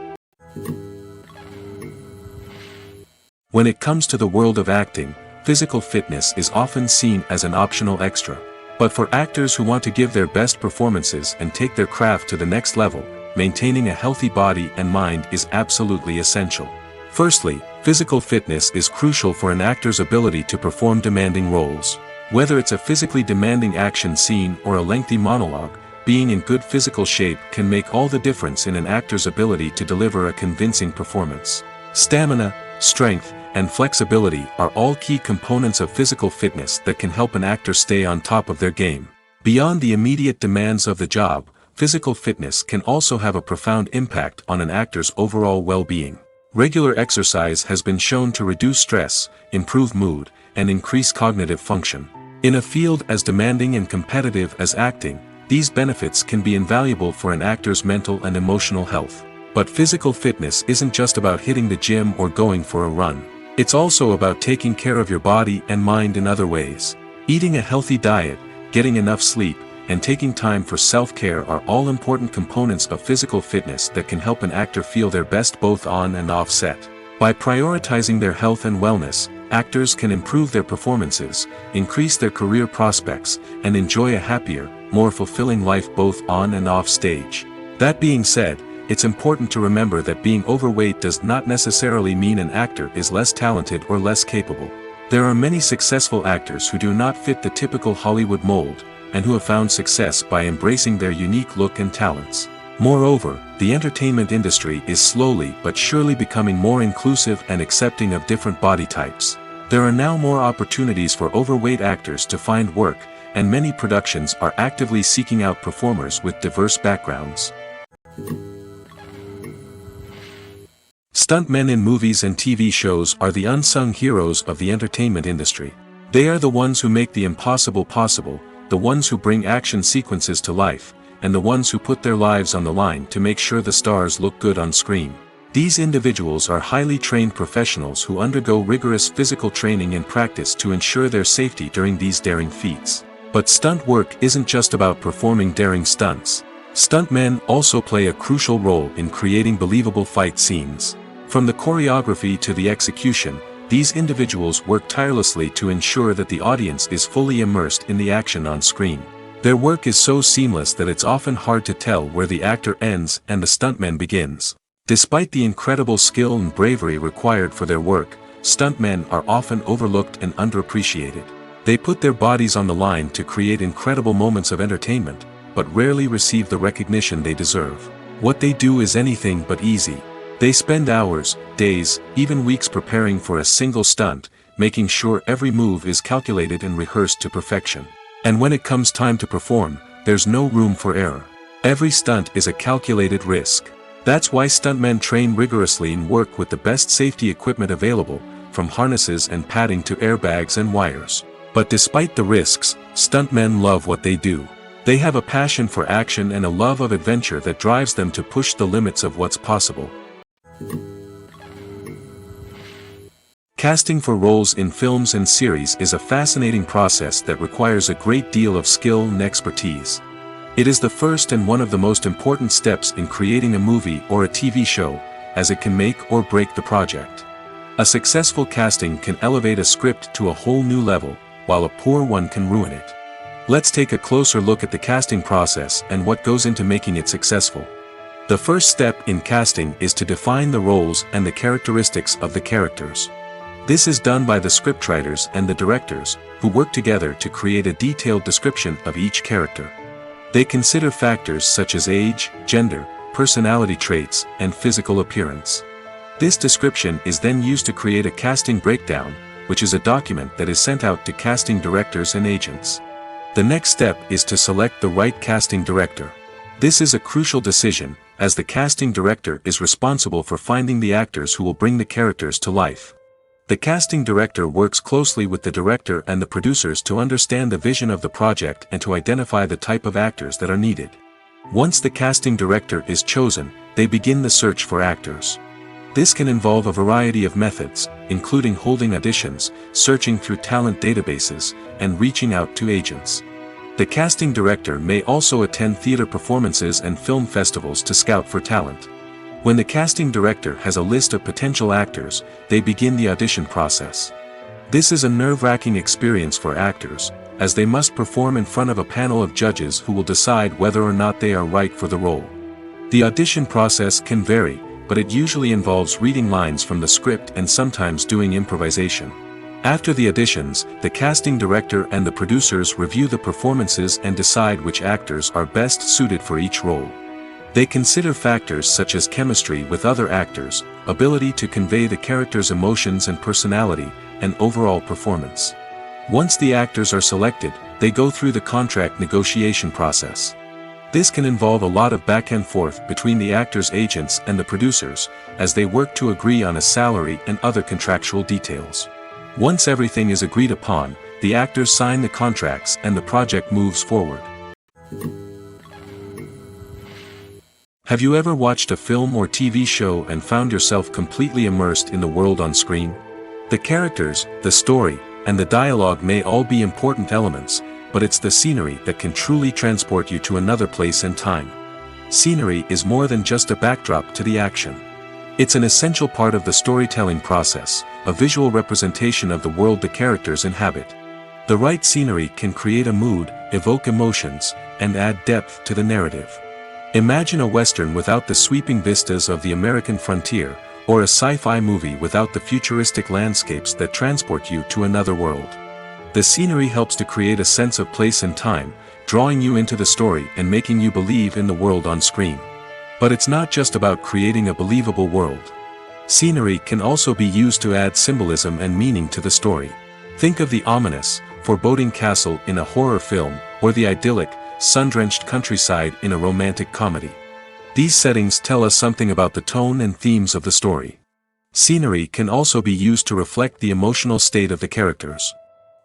When it comes to the world of acting, physical fitness is often seen as an optional extra. But for actors who want to give their best performances and take their craft to the next level, maintaining a healthy body and mind is absolutely essential. Firstly, physical fitness is crucial for an actor's ability to perform demanding roles. Whether it's a physically demanding action scene or a lengthy monologue, being in good physical shape can make all the difference in an actor's ability to deliver a convincing performance. Stamina, strength, and flexibility are all key components of physical fitness that can help an actor stay on top of their game. Beyond the immediate demands of the job, physical fitness can also have a profound impact on an actor's overall well-being. Regular exercise has been shown to reduce stress, improve mood, and increase cognitive function. In a field as demanding and competitive as acting, these benefits can be invaluable for an actor's mental and emotional health. But physical fitness isn't just about hitting the gym or going for a run. It's also about taking care of your body and mind in other ways. Eating a healthy diet, getting enough sleep, and taking time for self-care are all important components of physical fitness that can help an actor feel their best both on and off set. By prioritizing their health and wellness, actors can improve their performances, increase their career prospects, and enjoy a happier, more fulfilling life both on and off stage. That being said, it's important to remember that being overweight does not necessarily mean an actor is less talented or less capable. There are many successful actors who do not fit the typical Hollywood mold, and who have found success by embracing their unique look and talents. Moreover, the entertainment industry is slowly but surely becoming more inclusive and accepting of different body types. There are now more opportunities for overweight actors to find work, and many productions are actively seeking out performers with diverse backgrounds. Stuntmen in movies and TV shows are the unsung heroes of the entertainment industry. They are the ones who make the impossible possible, the ones who bring action sequences to life, and the ones who put their lives on the line to make sure the stars look good on screen. These individuals are highly trained professionals who undergo rigorous physical training and practice to ensure their safety during these daring feats. But stunt work isn't just about performing daring stunts. Stuntmen also play a crucial role in creating believable fight scenes. From the choreography to the execution, these individuals work tirelessly to ensure that the audience is fully immersed in the action on screen. Their work is so seamless that it's often hard to tell where the actor ends and the stuntman begins. Despite the incredible skill and bravery required for their work, stuntmen are often overlooked and underappreciated. They put their bodies on the line to create incredible moments of entertainment, but rarely receive the recognition they deserve. What they do is anything but easy. They spend hours, days, even weeks preparing for a single stunt, making sure every move is calculated and rehearsed to perfection. And when it comes time to perform, there's no room for error. Every stunt is a calculated risk. That's why stuntmen train rigorously and work with the best safety equipment available, from harnesses and padding to airbags and wires. But despite the risks, stuntmen love what they do. They have a passion for action and a love of adventure that drives them to push the limits of what's possible. Casting for roles in films and series is a fascinating process that requires a great deal of skill and expertise. It is the first and one of the most important steps in creating a movie or a TV show, as it can make or break the project. A successful casting can elevate a script to a whole new level, while a poor one can ruin it. Let's take a closer look at the casting process and what goes into making it successful. The first step in casting is to define the roles and the characteristics of the characters. This is done by the scriptwriters and the directors, who work together to create a detailed description of each character. They consider factors such as age, gender, personality traits, and physical appearance. This description is then used to create a casting breakdown, which is a document that is sent out to casting directors and agents. The next step is to select the right casting director. This is a crucial decision, as the casting director is responsible for finding the actors who will bring the characters to life. The casting director works closely with the director and the producers to understand the vision of the project and to identify the type of actors that are needed. Once the casting director is chosen, they begin the search for actors. This can involve a variety of methods, including holding auditions, searching through talent databases, and reaching out to agents. The casting director may also attend theater performances and film festivals to scout for talent. When the casting director has a list of potential actors, they begin the audition process. This is a nerve-wracking experience for actors, as they must perform in front of a panel of judges who will decide whether or not they are right for the role. The audition process can vary, but it usually involves reading lines from the script and sometimes doing improvisation. After the auditions, the casting director and the producers review the performances and decide which actors are best suited for each role. They consider factors such as chemistry with other actors, ability to convey the character's emotions and personality, and overall performance. Once the actors are selected, they go through the contract negotiation process. This can involve a lot of back and forth between the actors' agents and the producers, as they work to agree on a salary and other contractual details. Once everything is agreed upon, the actors sign the contracts and the project moves forward. Have you ever watched a film or TV show and found yourself completely immersed in the world on screen? The characters, the story, and the dialogue may all be important elements, but it's the scenery that can truly transport you to another place and time. Scenery is more than just a backdrop to the action. It's an essential part of the storytelling process, a visual representation of the world the characters inhabit. The right scenery can create a mood, evoke emotions, and add depth to the narrative. Imagine a western without the sweeping vistas of the American frontier, or a sci-fi movie without the futuristic landscapes that transport you to another world. The scenery helps to create a sense of place and time, drawing you into the story and making you believe in the world on screen. But it's not just about creating a believable world. Scenery can also be used to add symbolism and meaning to the story. Think of the ominous, foreboding castle in a horror film, or the idyllic, sun-drenched countryside in a romantic comedy. These settings tell us something about the tone and themes of the story. Scenery can also be used to reflect the emotional state of the characters.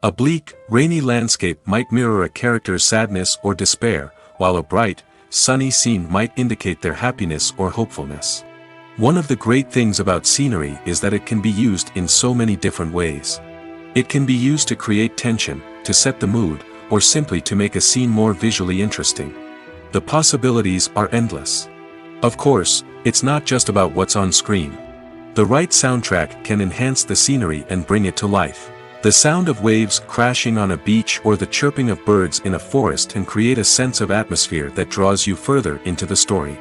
A bleak, rainy landscape might mirror a character's sadness or despair, while a bright, sunny scene might indicate their happiness or hopefulness. One of the great things about scenery is that it can be used in so many different ways. It can be used to create tension, to set the mood, or simply to make a scene more visually interesting. The possibilities are endless. Of course, it's not just about what's on screen. The right soundtrack can enhance the scenery and bring it to life. The sound of waves crashing on a beach or the chirping of birds in a forest can create a sense of atmosphere that draws you further into the story.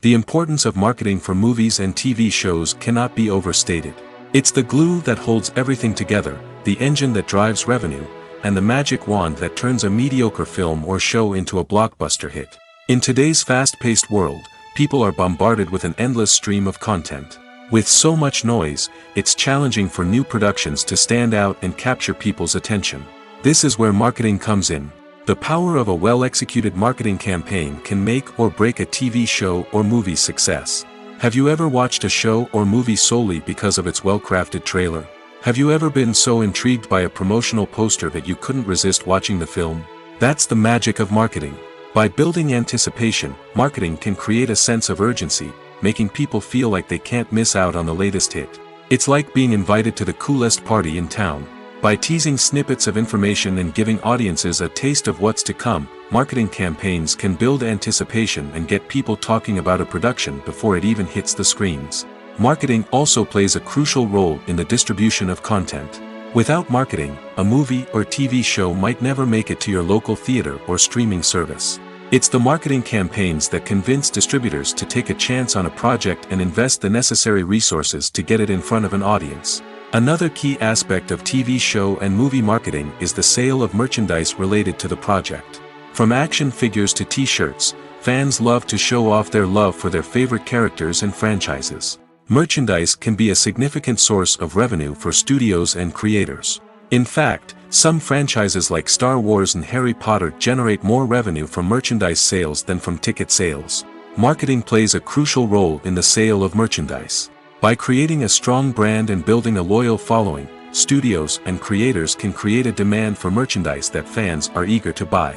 The importance of marketing for movies and TV shows cannot be overstated. It's the glue that holds everything together, the engine that drives revenue, and the magic wand that turns a mediocre film or show into a blockbuster hit. In today's fast-paced world, people are bombarded with an endless stream of content. With so much noise, it's challenging for new productions to stand out and capture people's attention. This is where marketing comes in. The power of a well-executed marketing campaign can make or break a TV show or movie's success. Have you ever watched a show or movie solely because of its well-crafted trailer? Have you ever been so intrigued by a promotional poster that you couldn't resist watching the film? That's the magic of marketing. By building anticipation, marketing can create a sense of urgency, making people feel like they can't miss out on the latest hit. It's like being invited to the coolest party in town. By teasing snippets of information and giving audiences a taste of what's to come, marketing campaigns can build anticipation and get people talking about a production before it even hits the screens. Marketing also plays a crucial role in the distribution of content. Without marketing, a movie or TV show might never make it to your local theater or streaming service. It's the marketing campaigns that convince distributors to take a chance on a project and invest the necessary resources to get it in front of an audience. Another key aspect of TV show and movie marketing is the sale of merchandise related to the project. From action figures to t-shirts, fans love to show off their love for their favorite characters and franchises. Merchandise can be a significant source of revenue for studios and creators. In fact, some franchises like Star Wars and Harry Potter generate more revenue from merchandise sales than from ticket sales. Marketing plays a crucial role in the sale of merchandise. By creating a strong brand and building a loyal following, studios and creators can create a demand for merchandise that fans are eager to buy.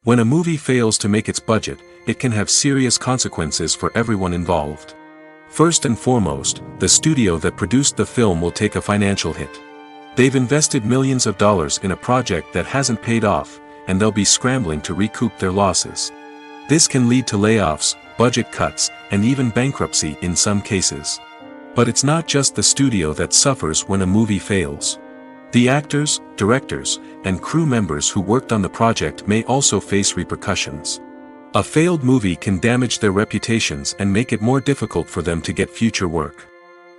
When a movie fails to make its budget, it can have serious consequences for everyone involved. First and foremost, the studio that produced the film will take a financial hit. They've invested millions of dollars in a project that hasn't paid off, and they'll be scrambling to recoup their losses. This can lead to layoffs, budget cuts, and even bankruptcy in some cases. But it's not just the studio that suffers when a movie fails. The actors, directors, and crew members who worked on the project may also face repercussions. A failed movie can damage their reputations and make it more difficult for them to get future work.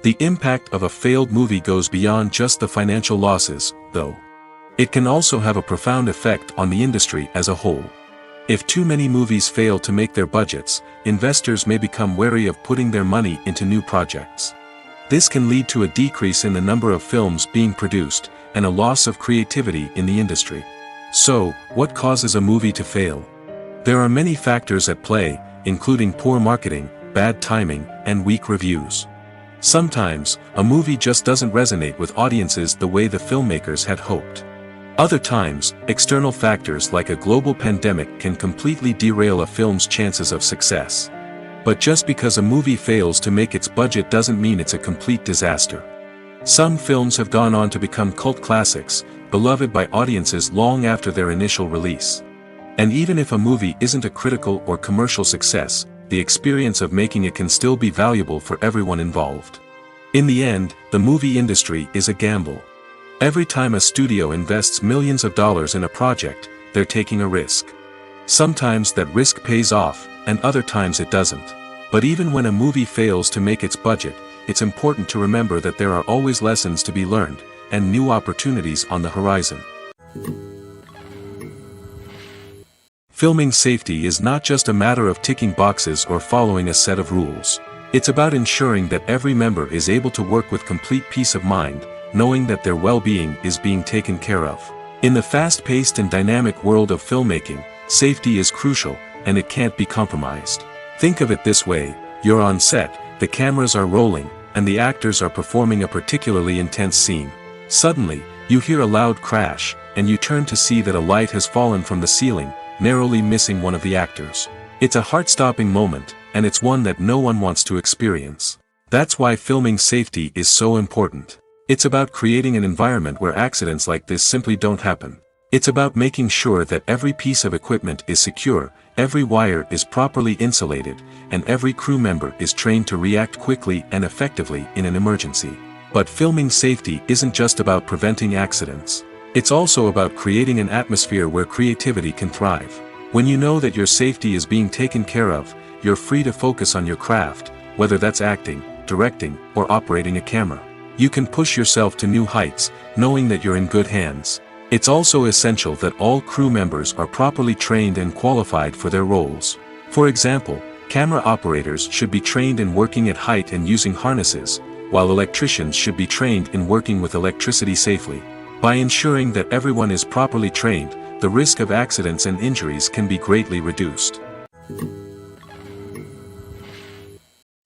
The impact of a failed movie goes beyond just the financial losses, though. It can also have a profound effect on the industry as a whole. If too many movies fail to make their budgets, investors may become wary of putting their money into new projects. This can lead to a decrease in the number of films being produced, and a loss of creativity in the industry. So, what causes a movie to fail? There are many factors at play, including poor marketing, bad timing, and weak reviews. Sometimes, a movie just doesn't resonate with audiences the way the filmmakers had hoped. Other times, external factors like a global pandemic can completely derail a film's chances of success. But just because a movie fails to make its budget doesn't mean it's a complete disaster. Some films have gone on to become cult classics, beloved by audiences long after their initial release. And even if a movie isn't a critical or commercial success, the experience of making it can still be valuable for everyone involved. In the end, the movie industry is a gamble. Every time a studio invests millions of dollars in a project, they're taking a risk. Sometimes that risk pays off, and other times it doesn't. But even when a movie fails to make its budget, it's important to remember that there are always lessons to be learned, and new opportunities on the horizon. Filming safety is not just a matter of ticking boxes or following a set of rules. It's about ensuring that every member is able to work with complete peace of mind, knowing that their well-being is being taken care of. In the fast-paced and dynamic world of filmmaking, safety is crucial, and it can't be compromised. Think of it this way: you're on set, the cameras are rolling, and the actors are performing a particularly intense scene. Suddenly, you hear a loud crash, and you turn to see that a light has fallen from the ceiling, narrowly missing one of the actors. It's a heart-stopping moment, and it's one that no one wants to experience. That's why filming safety is so important. It's about creating an environment where accidents like this simply don't happen. It's about making sure that every piece of equipment is secure, every wire is properly insulated, and every crew member is trained to react quickly and effectively in an emergency. But filming safety isn't just about preventing accidents. It's also about creating an atmosphere where creativity can thrive. When you know that your safety is being taken care of, you're free to focus on your craft, whether that's acting, directing, or operating a camera. You can push yourself to new heights, knowing that you're in good hands. It's also essential that all crew members are properly trained and qualified for their roles. For example, camera operators should be trained in working at height and using harnesses, while electricians should be trained in working with electricity safely. By ensuring that everyone is properly trained, the risk of accidents and injuries can be greatly reduced.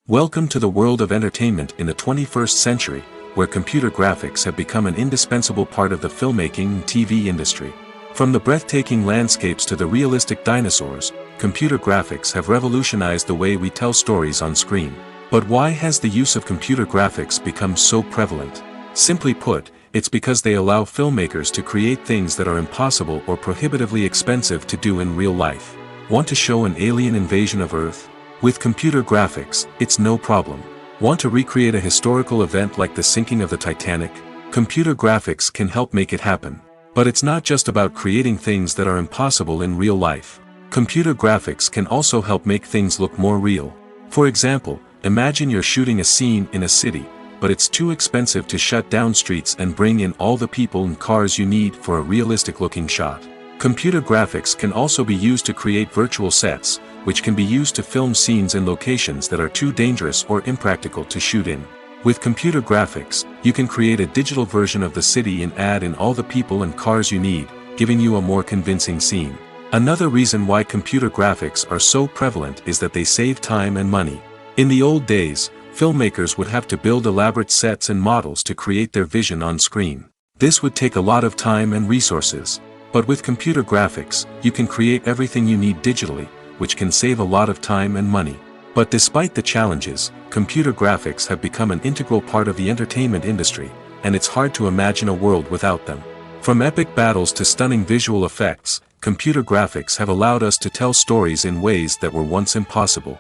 Welcome to the world of entertainment in the 21st century, where computer graphics have become an indispensable part of the filmmaking and TV industry. From the breathtaking landscapes to the realistic dinosaurs, computer graphics have revolutionized the way we tell stories on screen. But why has the use of computer graphics become so prevalent? Simply put, it's because they allow filmmakers to create things that are impossible or prohibitively expensive to do in real life. Want to show an alien invasion of Earth? With computer graphics, it's no problem. Want to recreate a historical event like the sinking of the Titanic? Computer graphics can help make it happen. But it's not just about creating things that are impossible in real life. Computer graphics can also help make things look more real. For example, imagine you're shooting a scene in a city, but it's too expensive to shut down streets and bring in all the people and cars you need for a realistic-looking shot. Computer graphics can also be used to create virtual sets, which can be used to film scenes in locations that are too dangerous or impractical to shoot in. With computer graphics, you can create a digital version of the city and add in all the people and cars you need, giving you a more convincing scene. Another reason why computer graphics are so prevalent is that they save time and money. In the old days, filmmakers would have to build elaborate sets and models to create their vision on screen. This would take a lot of time and resources. But with computer graphics, you can create everything you need digitally, which can save a lot of time and money. But despite the challenges, computer graphics have become an integral part of the entertainment industry, and it's hard to imagine a world without them. From epic battles to stunning visual effects, computer graphics have allowed us to tell stories in ways that were once impossible.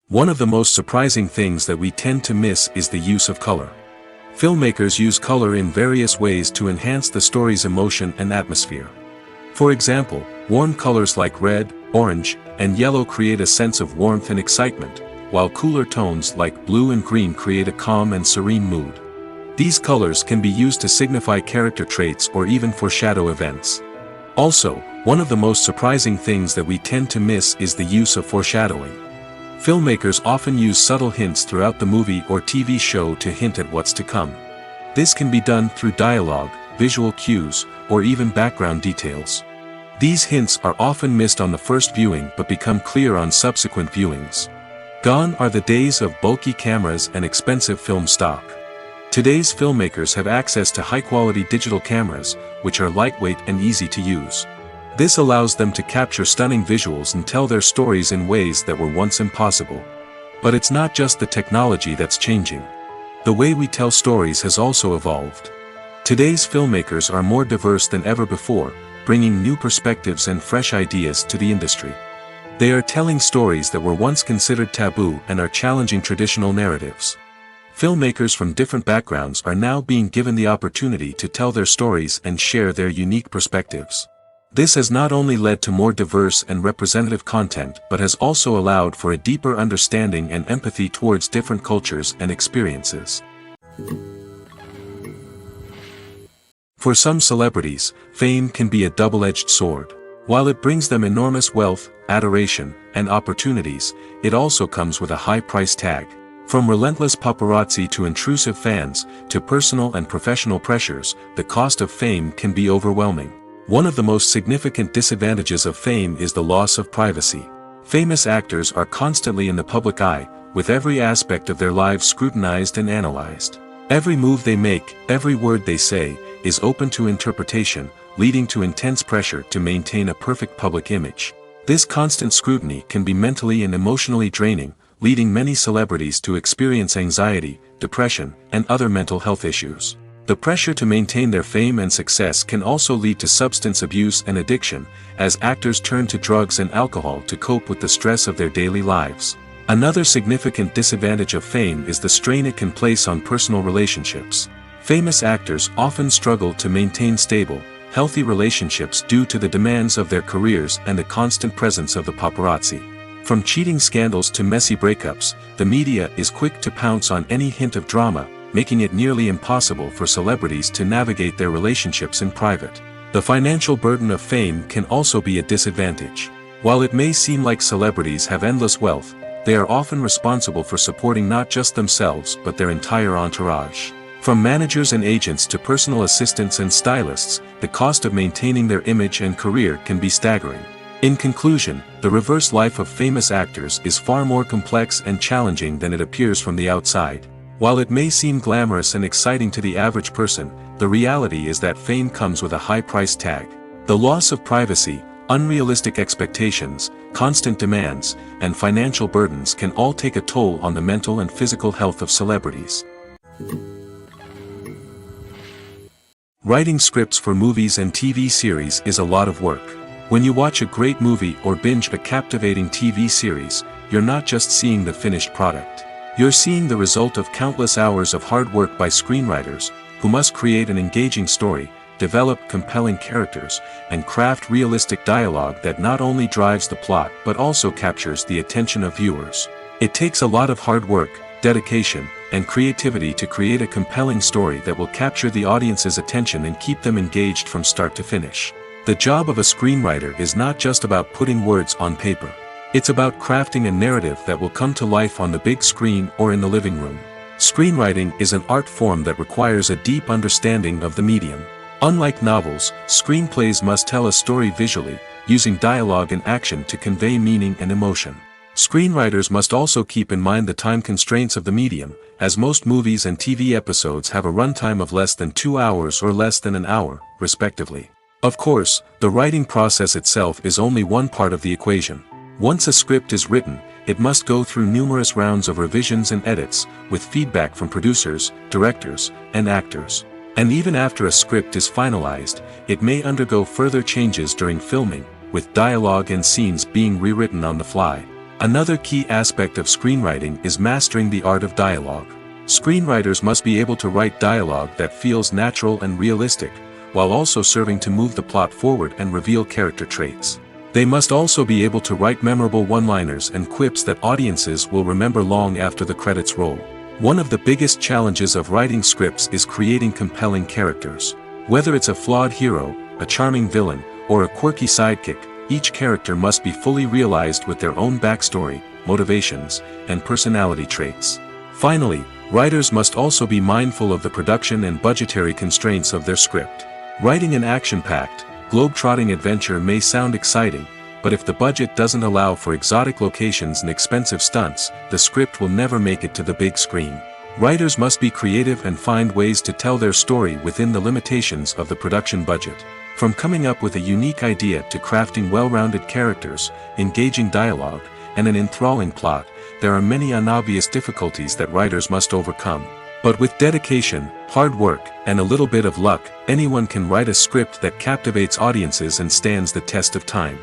One of the most surprising things that we tend to miss is the use of color. Filmmakers use color in various ways to enhance the story's emotion and atmosphere. For example, warm colors like red, orange, and yellow create a sense of warmth and excitement, while cooler tones like blue and green create a calm and serene mood. These colors can be used to signify character traits or even foreshadow events. Also, one of the most surprising things that we tend to miss is the use of foreshadowing. Filmmakers often use subtle hints throughout the movie or TV show to hint at what's to come. This can be done through dialogue, visual cues, or even background details. These hints are often missed on the first viewing but become clear on subsequent viewings. Gone are the days of bulky cameras and expensive film stock. Today's filmmakers have access to high-quality digital cameras, which are lightweight and easy to use. This allows them to capture stunning visuals and tell their stories in ways that were once impossible. But it's not just the technology that's changing. The way we tell stories has also evolved. Today's filmmakers are more diverse than ever before, bringing new perspectives and fresh ideas to the industry. They are telling stories that were once considered taboo and are challenging traditional narratives. Filmmakers from different backgrounds are now being given the opportunity to tell their stories and share their unique perspectives. This has not only led to more diverse and representative content but has also allowed for a deeper understanding and empathy towards different cultures and experiences. For some celebrities, fame can be a double-edged sword. While it brings them enormous wealth, adoration, and opportunities, it also comes with a high price tag. From relentless paparazzi to intrusive fans, to personal and professional pressures, the cost of fame can be overwhelming. One of the most significant disadvantages of fame is the loss of privacy. Famous actors are constantly in the public eye, with every aspect of their lives scrutinized and analyzed. Every move they make, every word they say, is open to interpretation, leading to intense pressure to maintain a perfect public image. This constant scrutiny can be mentally and emotionally draining, leading many celebrities to experience anxiety, depression, and other mental health issues. The pressure to maintain their fame and success can also lead to substance abuse and addiction, as actors turn to drugs and alcohol to cope with the stress of their daily lives. Another significant disadvantage of fame is the strain it can place on personal relationships. Famous actors often struggle to maintain stable, healthy relationships due to the demands of their careers and the constant presence of the paparazzi. From cheating scandals to messy breakups, the media is quick to pounce on any hint of drama, making it nearly impossible for celebrities to navigate their relationships in private. The financial burden of fame can also be a disadvantage. While it may seem like celebrities have endless wealth, they are often responsible for supporting not just themselves but their entire entourage. From managers and agents to personal assistants and stylists, the cost of maintaining their image and career can be staggering. In conclusion, the reverse life of famous actors is far more complex and challenging than it appears from the outside. While it may seem glamorous and exciting to the average person, the reality is that fame comes with a high price tag. The loss of privacy, unrealistic expectations, constant demands, and financial burdens can all take a toll on the mental and physical health of celebrities. Writing scripts for movies and TV series is a lot of work. When you watch a great movie or binge a captivating TV series, you're not just seeing the finished product. You're seeing the result of countless hours of hard work by screenwriters, who must create an engaging story, develop compelling characters, and craft realistic dialogue that not only drives the plot but also captures the attention of viewers. It takes a lot of hard work, dedication, and creativity to create a compelling story that will capture the audience's attention and keep them engaged from start to finish. The job of a screenwriter is not just about putting words on paper. It's about crafting a narrative that will come to life on the big screen or in the living room. Screenwriting is an art form that requires a deep understanding of the medium. Unlike novels, screenplays must tell a story visually, using dialogue and action to convey meaning and emotion. Screenwriters must also keep in mind the time constraints of the medium, as most movies and TV episodes have a runtime of less than 2 hours or less than an hour, respectively. Of course, the writing process itself is only one part of the equation. Once a script is written, it must go through numerous rounds of revisions and edits, with feedback from producers, directors, and actors. And even after a script is finalized, it may undergo further changes during filming, with dialogue and scenes being rewritten on the fly. Another key aspect of screenwriting is mastering the art of dialogue. Screenwriters must be able to write dialogue that feels natural and realistic, while also serving to move the plot forward and reveal character traits. They must also be able to write memorable one-liners and quips that audiences will remember long after the credits roll. One of the biggest challenges of writing scripts is creating compelling characters. Whether it's a flawed hero, a charming villain, or a quirky sidekick, each character must be fully realized with their own backstory, motivations, and personality traits. Finally, writers must also be mindful of the production and budgetary constraints of their script. Writing an action-packed, globe-trotting adventure may sound exciting, but if the budget doesn't allow for exotic locations and expensive stunts, the script will never make it to the big screen. Writers must be creative and find ways to tell their story within the limitations of the production budget. From coming up with a unique idea to crafting well-rounded characters, engaging dialogue, and an enthralling plot, there are many unobvious difficulties that writers must overcome. But with dedication, hard work, and a little bit of luck, anyone can write a script that captivates audiences and stands the test of time.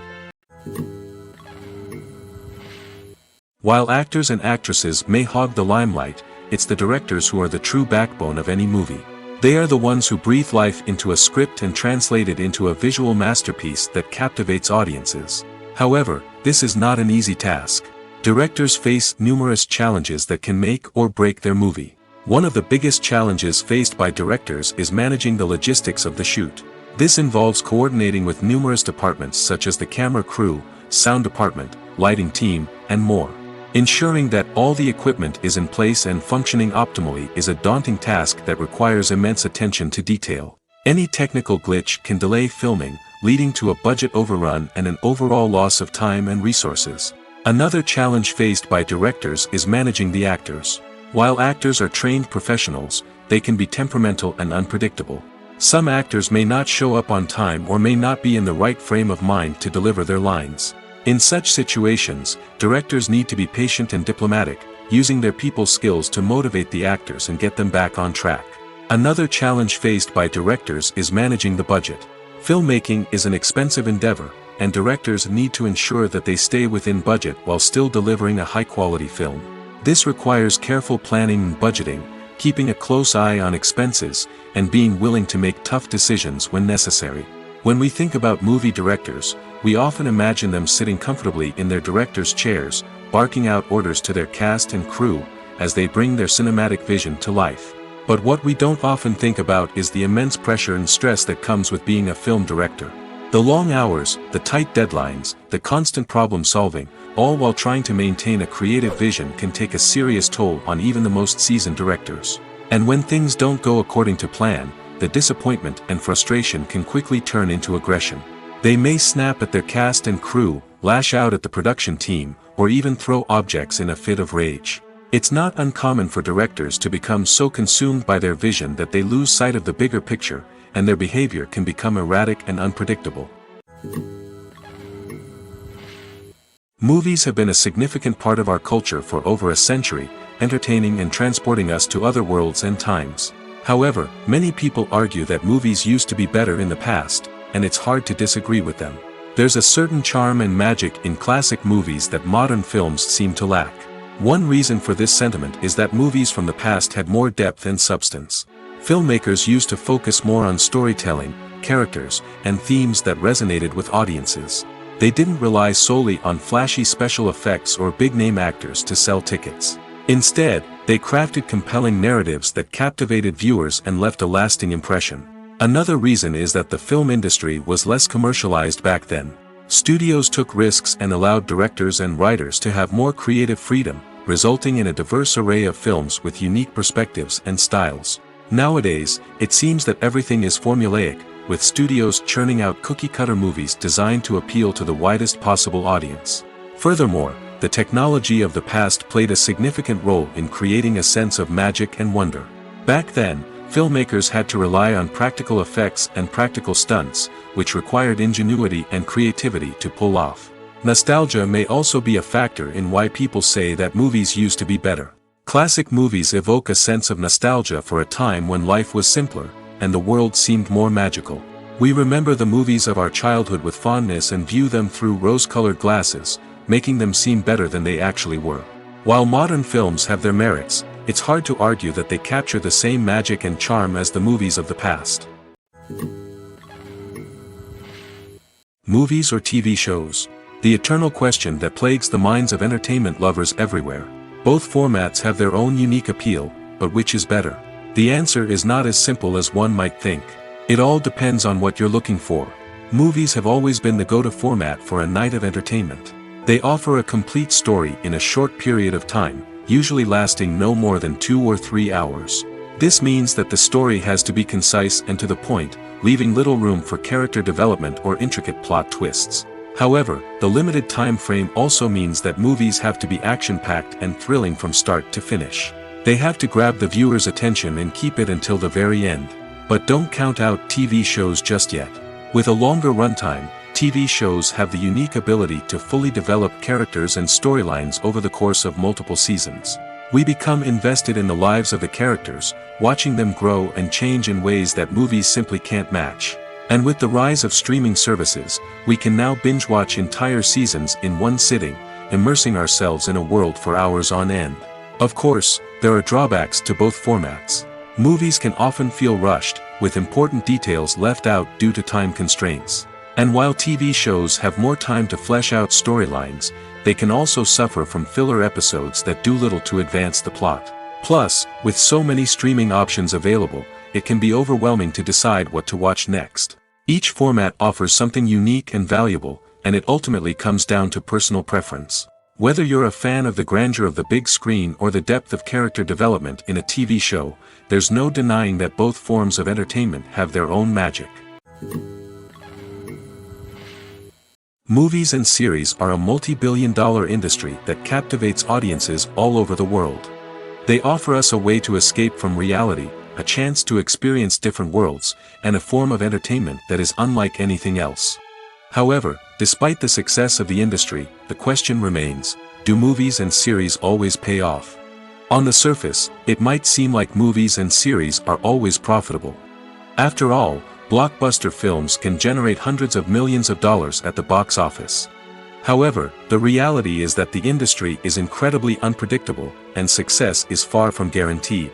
While actors and actresses may hog the limelight, it's the directors who are the true backbone of any movie. They are the ones who breathe life into a script and translate it into a visual masterpiece that captivates audiences. However, this is not an easy task. Directors face numerous challenges that can make or break their movie. One of the biggest challenges faced by directors is managing the logistics of the shoot. This involves coordinating with numerous departments such as the camera crew, sound department, lighting team, and more. Ensuring that all the equipment is in place and functioning optimally is a daunting task that requires immense attention to detail. Any technical glitch can delay filming, leading to a budget overrun and an overall loss of time and resources. Another challenge faced by directors is managing the actors. While actors are trained professionals, they can be temperamental and unpredictable. Some actors may not show up on time or may not be in the right frame of mind to deliver their lines. In such situations, directors need to be patient and diplomatic, using their people skills to motivate the actors and get them back on track. Another challenge faced by directors is managing the budget. Filmmaking is an expensive endeavor, and directors need to ensure that they stay within budget while still delivering a high-quality film. This requires careful planning and budgeting, keeping a close eye on expenses, and being willing to make tough decisions when necessary. When we think about movie directors, we often imagine them sitting comfortably in their director's chairs, barking out orders to their cast and crew, as they bring their cinematic vision to life. But what we don't often think about is the immense pressure and stress that comes with being a film director. The long hours, the tight deadlines, the constant problem solving, all while trying to maintain a creative vision can take a serious toll on even the most seasoned directors. And when things don't go according to plan, the disappointment and frustration can quickly turn into aggression. They may snap at their cast and crew, lash out at the production team, or even throw objects in a fit of rage. It's not uncommon for directors to become so consumed by their vision that they lose sight of the bigger picture, and their behavior can become erratic and unpredictable. Movies have been a significant part of our culture for over a century, entertaining and transporting us to other worlds and times. However, many people argue that movies used to be better in the past, and it's hard to disagree with them. There's a certain charm and magic in classic movies that modern films seem to lack. One reason for this sentiment is that movies from the past had more depth and substance. Filmmakers used to focus more on storytelling, characters, and themes that resonated with audiences. They didn't rely solely on flashy special effects or big-name actors to sell tickets. Instead, they crafted compelling narratives that captivated viewers and left a lasting impression. Another reason is that the film industry was less commercialized back then. Studios took risks and allowed directors and writers to have more creative freedom, resulting in a diverse array of films with unique perspectives and styles. Nowadays, it seems that everything is formulaic, with studios churning out cookie-cutter movies designed to appeal to the widest possible audience. Furthermore, the technology of the past played a significant role in creating a sense of magic and wonder. Back then, filmmakers had to rely on practical effects and practical stunts, which required ingenuity and creativity to pull off. Nostalgia may also be a factor in why people say that movies used to be better. Classic movies evoke a sense of nostalgia for a time when life was simpler, and the world seemed more magical. We remember the movies of our childhood with fondness and view them through rose-colored glasses, making them seem better than they actually were. While modern films have their merits, it's hard to argue that they capture the same magic and charm as the movies of the past. Movies or TV shows? The eternal question that plagues the minds of entertainment lovers everywhere. Both formats have their own unique appeal, but which is better? The answer is not as simple as one might think. It all depends on what you're looking for. Movies have always been the go-to format for a night of entertainment. They offer a complete story in a short period of time, usually lasting no more than 2 or 3 hours. This means that the story has to be concise and to the point, leaving little room for character development or intricate plot twists. However, the limited time frame also means that movies have to be action-packed and thrilling from start to finish. They have to grab the viewer's attention and keep it until the very end. But don't count out TV shows just yet. With a longer runtime, TV shows have the unique ability to fully develop characters and storylines over the course of multiple seasons. We become invested in the lives of the characters, watching them grow and change in ways that movies simply can't match. And with the rise of streaming services, we can now binge-watch entire seasons in one sitting, immersing ourselves in a world for hours on end. Of course, there are drawbacks to both formats. Movies can often feel rushed, with important details left out due to time constraints. And while TV shows have more time to flesh out storylines, they can also suffer from filler episodes that do little to advance the plot. Plus, with so many streaming options available, it can be overwhelming to decide what to watch next. Each format offers something unique and valuable, and it ultimately comes down to personal preference. Whether you're a fan of the grandeur of the big screen or the depth of character development in a TV show, there's no denying that both forms of entertainment have their own magic. Movies and series are a multi-billion-dollar industry that captivates audiences all over the world. They offer us a way to escape from reality, a chance to experience different worlds, and a form of entertainment that is unlike anything else. However, despite the success of the industry, the question remains, do movies and series always pay off? On the surface, it might seem like movies and series are always profitable. After all, blockbuster films can generate hundreds of millions of dollars at the box office. However, the reality is that the industry is incredibly unpredictable, and success is far from guaranteed.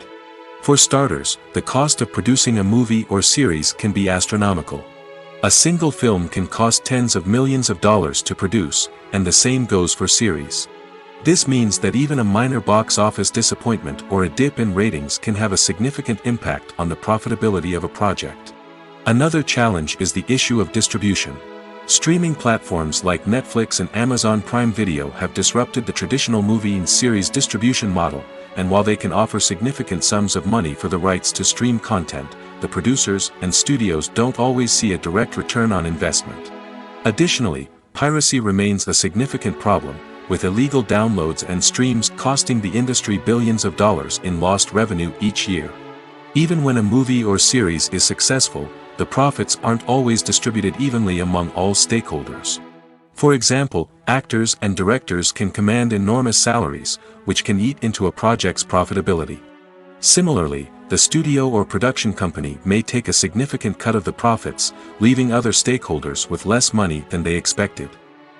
For starters, the cost of producing a movie or series can be astronomical. A single film can cost tens of millions of dollars to produce, and the same goes for series. This means that even a minor box office disappointment or a dip in ratings can have a significant impact on the profitability of a project. Another challenge is the issue of distribution. Streaming platforms like Netflix and Amazon Prime Video have disrupted the traditional movie and series distribution model, and while they can offer significant sums of money for the rights to stream content, the producers and studios don't always see a direct return on investment. Additionally, piracy remains a significant problem, with illegal downloads and streams costing the industry billions of dollars in lost revenue each year. Even when a movie or series is successful, the profits aren't always distributed evenly among all stakeholders. For example, actors and directors can command enormous salaries, which can eat into a project's profitability. Similarly, the studio or production company may take a significant cut of the profits, leaving other stakeholders with less money than they expected.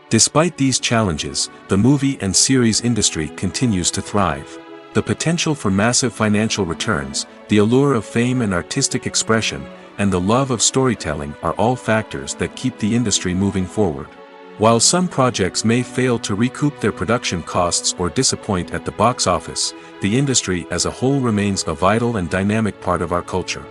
Despite these challenges, the movie and series industry continues to thrive. The potential for massive financial returns, the allure of fame and artistic expression, and the love of storytelling are all factors that keep the industry moving forward. While some projects may fail to recoup their production costs or disappoint at the box office, the industry as a whole remains a vital and dynamic part of our culture.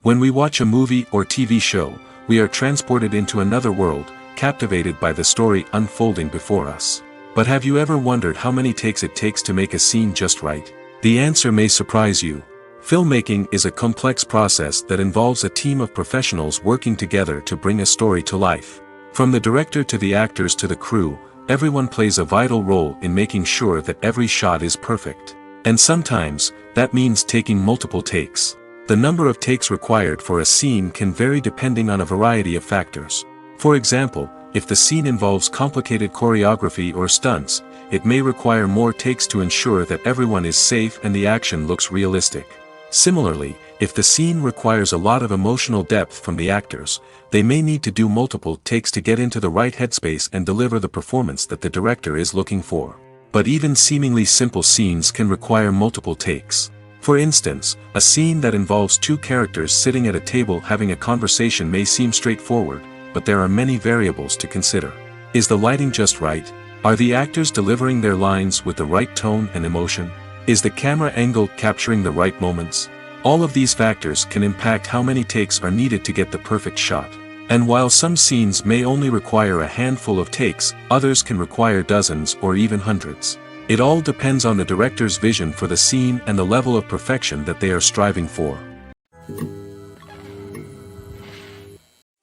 When we watch a movie or TV show, we are transported into another world, captivated by the story unfolding before us. But have you ever wondered how many takes it takes to make a scene just right? The answer may surprise you. Filmmaking is a complex process that involves a team of professionals working together to bring a story to life. From the director to the actors to the crew, everyone plays a vital role in making sure that every shot is perfect. And sometimes, that means taking multiple takes. The number of takes required for a scene can vary depending on a variety of factors. For example, if the scene involves complicated choreography or stunts, it may require more takes to ensure that everyone is safe and the action looks realistic. Similarly, if the scene requires a lot of emotional depth from the actors, they may need to do multiple takes to get into the right headspace and deliver the performance that the director is looking for. But even seemingly simple scenes can require multiple takes. For instance, a scene that involves two characters sitting at a table having a conversation may seem straightforward, but there are many variables to consider. Is the lighting just right? Are the actors delivering their lines with the right tone and emotion? Is the camera angle capturing the right moments? All of these factors can impact how many takes are needed to get the perfect shot. And while some scenes may only require a handful of takes, others can require dozens or even hundreds. It all depends on the director's vision for the scene and the level of perfection that they are striving for.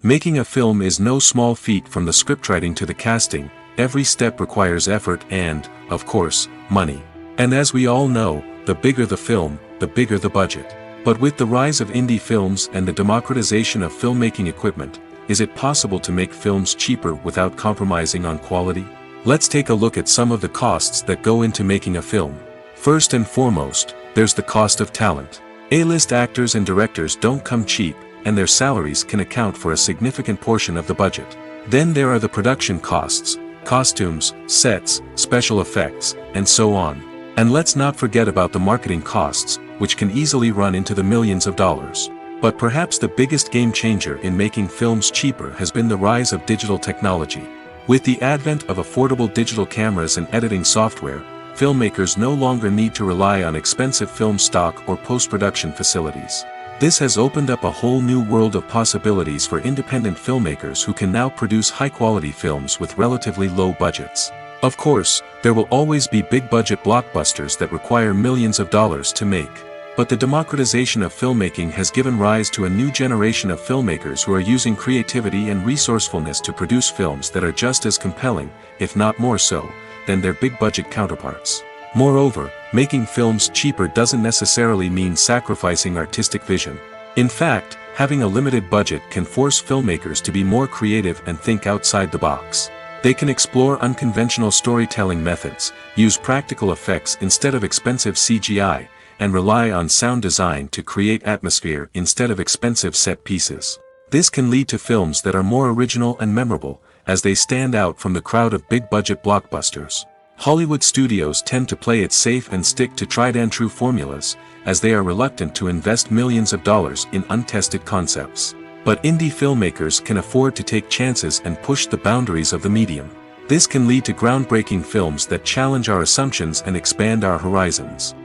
Making a film is no small feat. From the scriptwriting to the casting, every step requires effort and, of course, money. And as we all know, the bigger the film, the bigger the budget. But with the rise of indie films and the democratization of filmmaking equipment, is it possible to make films cheaper without compromising on quality? Let's take a look at some of the costs that go into making a film. First and foremost, there's the cost of talent. A-list actors and directors don't come cheap, and their salaries can account for a significant portion of the budget. Then there are the production costs, costumes, sets, special effects, and so on. And let's not forget about the marketing costs, which can easily run into the millions of dollars. But perhaps the biggest game changer in making films cheaper has been the rise of digital technology. With the advent of affordable digital cameras and editing software, filmmakers no longer need to rely on expensive film stock or post-production facilities. This has opened up a whole new world of possibilities for independent filmmakers who can now produce high-quality films with relatively low budgets. Of course, there will always be big-budget blockbusters that require millions of dollars to make. But the democratization of filmmaking has given rise to a new generation of filmmakers who are using creativity and resourcefulness to produce films that are just as compelling, if not more so, than their big-budget counterparts. Moreover, making films cheaper doesn't necessarily mean sacrificing artistic vision. In fact, having a limited budget can force filmmakers to be more creative and think outside the box. They can explore unconventional storytelling methods, use practical effects instead of expensive CGI, and rely on sound design to create atmosphere instead of expensive set pieces. This can lead to films that are more original and memorable, as they stand out from the crowd of big-budget blockbusters. Hollywood studios tend to play it safe and stick to tried-and-true formulas, as they are reluctant to invest millions of dollars in untested concepts. But indie filmmakers can afford to take chances and push the boundaries of the medium. This can lead to groundbreaking films that challenge our assumptions and expand our horizons.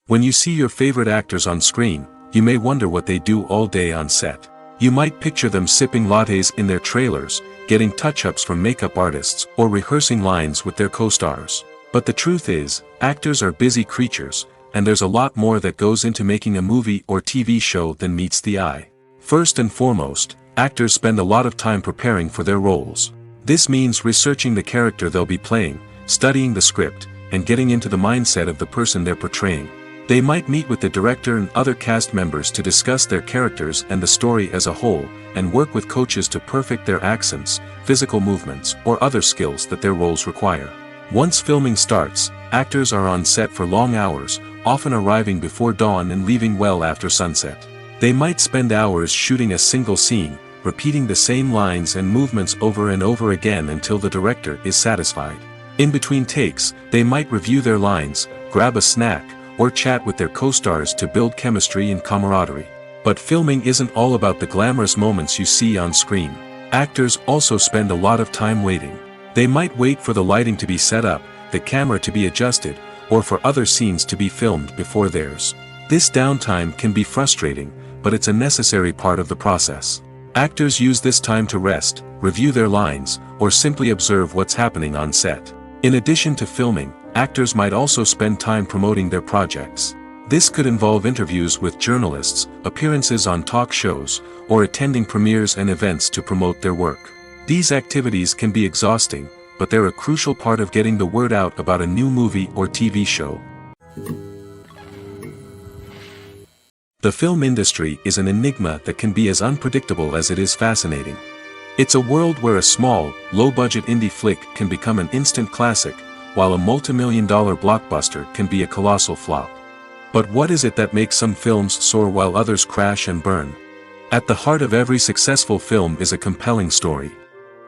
When you see your favorite actors on screen, you may wonder what they do all day on set. You might picture them sipping lattes in their trailers, getting touch-ups from makeup artists, or rehearsing lines with their co-stars. But the truth is, actors are busy creatures, and there's a lot more that goes into making a movie or TV show than meets the eye. First and foremost, actors spend a lot of time preparing for their roles. This means researching the character they'll be playing, studying the script, and getting into the mindset of the person they're portraying. They might meet with the director and other cast members to discuss their characters and the story as a whole, and work with coaches to perfect their accents, physical movements, or other skills that their roles require. Once filming starts, actors are on set for long hours, often arriving before dawn and leaving well after sunset. They might spend hours shooting a single scene, repeating the same lines and movements over and over again until the director is satisfied. In between takes, they might review their lines, grab a snack, or chat with their co-stars to build chemistry and camaraderie. But filming isn't all about the glamorous moments you see on screen. Actors also spend a lot of time waiting. They might wait for the lighting to be set up, the camera to be adjusted, or for other scenes to be filmed before theirs. This downtime can be frustrating, but it's a necessary part of the process. Actors use this time to rest, review their lines, or simply observe what's happening on set. In addition to filming, actors might also spend time promoting their projects. This could involve interviews with journalists, appearances on talk shows, or attending premieres and events to promote their work. These activities can be exhausting, but they're a crucial part of getting the word out about a new movie or TV show. The film industry is an enigma that can be as unpredictable as it is fascinating. It's a world where a small, low-budget indie flick can become an instant classic, while a multi-million-dollar blockbuster can be a colossal flop. But what is it that makes some films soar while others crash and burn? At the heart of every successful film is a compelling story.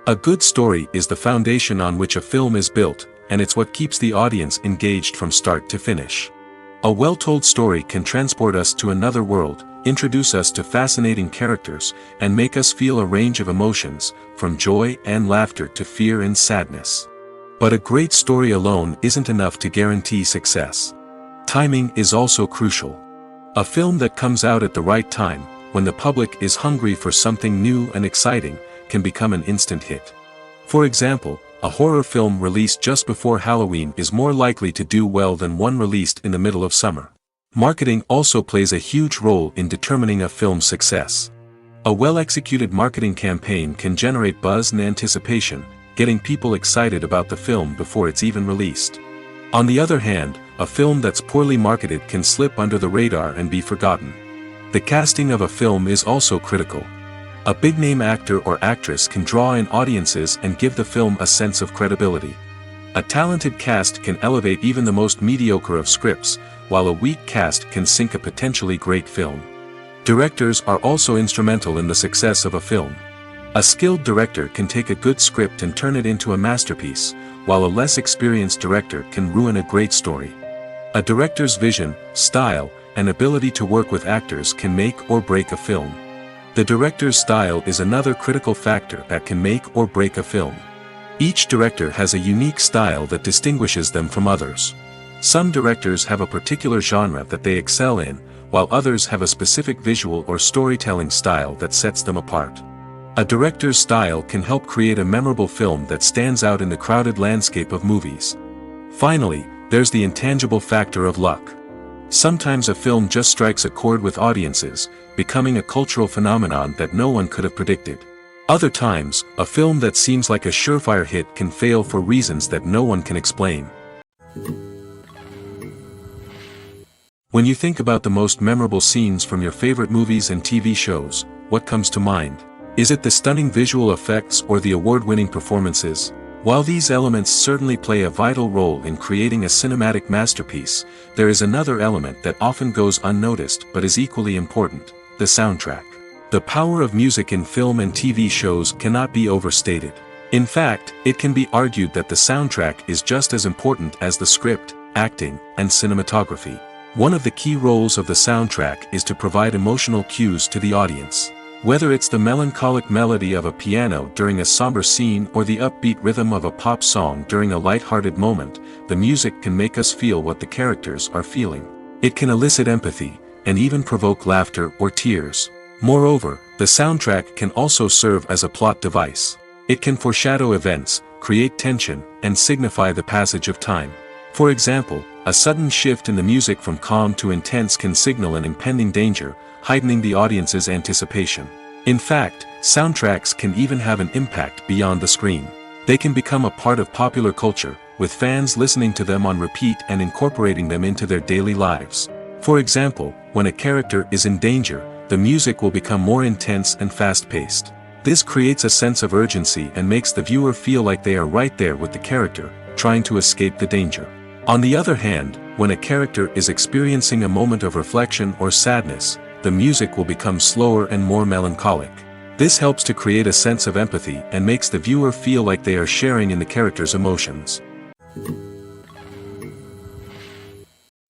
A good story is the foundation on which a film is built, and it's what keeps the audience engaged from start to finish. A well-told story can transport us to another world, introduce us to fascinating characters, and make us feel a range of emotions, from joy and laughter to fear and sadness. But a great story alone isn't enough to guarantee success. Timing is also crucial. A film that comes out at the right time, when the public is hungry for something new and exciting, can become an instant hit. For example, a horror film released just before Halloween is more likely to do well than one released in the middle of summer. Marketing also plays a huge role in determining a film's success. A well-executed marketing campaign can generate buzz and anticipation, getting people excited about the film before it's even released. On the other hand, a film that's poorly marketed can slip under the radar and be forgotten. The casting of a film is also critical. A big-name actor or actress can draw in audiences and give the film a sense of credibility. A talented cast can elevate even the most mediocre of scripts, while a weak cast can sink a potentially great film. Directors are also instrumental in the success of a film. A skilled director can take a good script and turn it into a masterpiece, while a less experienced director can ruin a great story. A director's vision, style, and ability to work with actors can make or break a film. The director's style is another critical factor that can make or break a film. Each director has a unique style that distinguishes them from others. Some directors have a particular genre that they excel in, while others have a specific visual or storytelling style that sets them apart. A director's style can help create a memorable film that stands out in the crowded landscape of movies. Finally, there's the intangible factor of luck. Sometimes a film just strikes a chord with audiences, becoming a cultural phenomenon that no one could have predicted. Other times, a film that seems like a surefire hit can fail for reasons that no one can explain. When you think about the most memorable scenes from your favorite movies and TV shows, what comes to mind? Is it the stunning visual effects or the award-winning performances? While these elements certainly play a vital role in creating a cinematic masterpiece, there is another element that often goes unnoticed but is equally important: the soundtrack. The power of music in film and TV shows cannot be overstated. In fact, it can be argued that the soundtrack is just as important as the script, acting, and cinematography. One of the key roles of the soundtrack is to provide emotional cues to the audience. Whether it's the melancholic melody of a piano during a somber scene or the upbeat rhythm of a pop song during a light-hearted moment, the music can make us feel what the characters are feeling. It can elicit empathy, and even provoke laughter or tears. Moreover, the soundtrack can also serve as a plot device. It can foreshadow events, create tension, and signify the passage of time. For example, a sudden shift in the music from calm to intense can signal an impending danger, heightening the audience's anticipation. In fact, soundtracks can even have an impact beyond the screen. They can become a part of popular culture, with fans listening to them on repeat and incorporating them into their daily lives. For example, when a character is in danger, the music will become more intense and fast-paced. This creates a sense of urgency and makes the viewer feel like they are right there with the character, trying to escape the danger. On the other hand, when a character is experiencing a moment of reflection or sadness, the music will become slower and more melancholic. This helps to create a sense of empathy and makes the viewer feel like they are sharing in the character's emotions.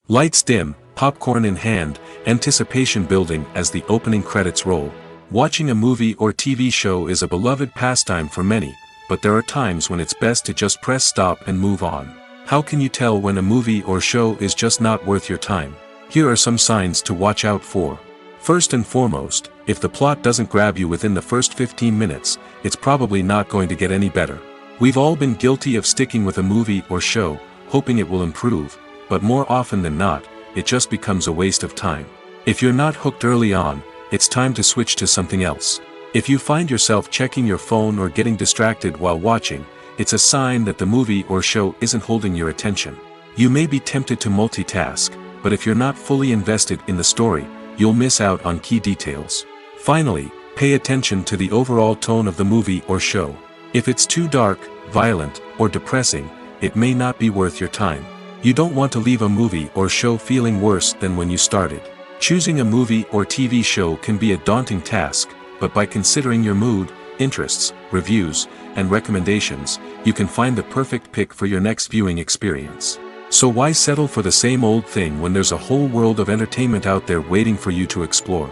Lights dim, popcorn in hand, anticipation building as the opening credits roll. Watching a movie or TV show is a beloved pastime for many, but there are times when it's best to just press stop and move on. How can you tell when a movie or show is just not worth your time? Here are some signs to watch out for. First and foremost, if the plot doesn't grab you within the first 15 minutes, it's probably not going to get any better. We've all been guilty of sticking with a movie or show, hoping it will improve, but more often than not, it just becomes a waste of time. If you're not hooked early on, it's time to switch to something else. If you find yourself checking your phone or getting distracted while watching, it's a sign that the movie or show isn't holding your attention. You may be tempted to multitask, but if you're not fully invested in the story, you'll miss out on key details. Finally, pay attention to the overall tone of the movie or show. If it's too dark, violent, or depressing, it may not be worth your time. You don't want to leave a movie or show feeling worse than when you started. Choosing a movie or TV show can be a daunting task, but by considering your mood, interests, reviews, and recommendations, you can find the perfect pick for your next viewing experience. So why settle for the same old thing when there's a whole world of entertainment out there waiting for you to explore?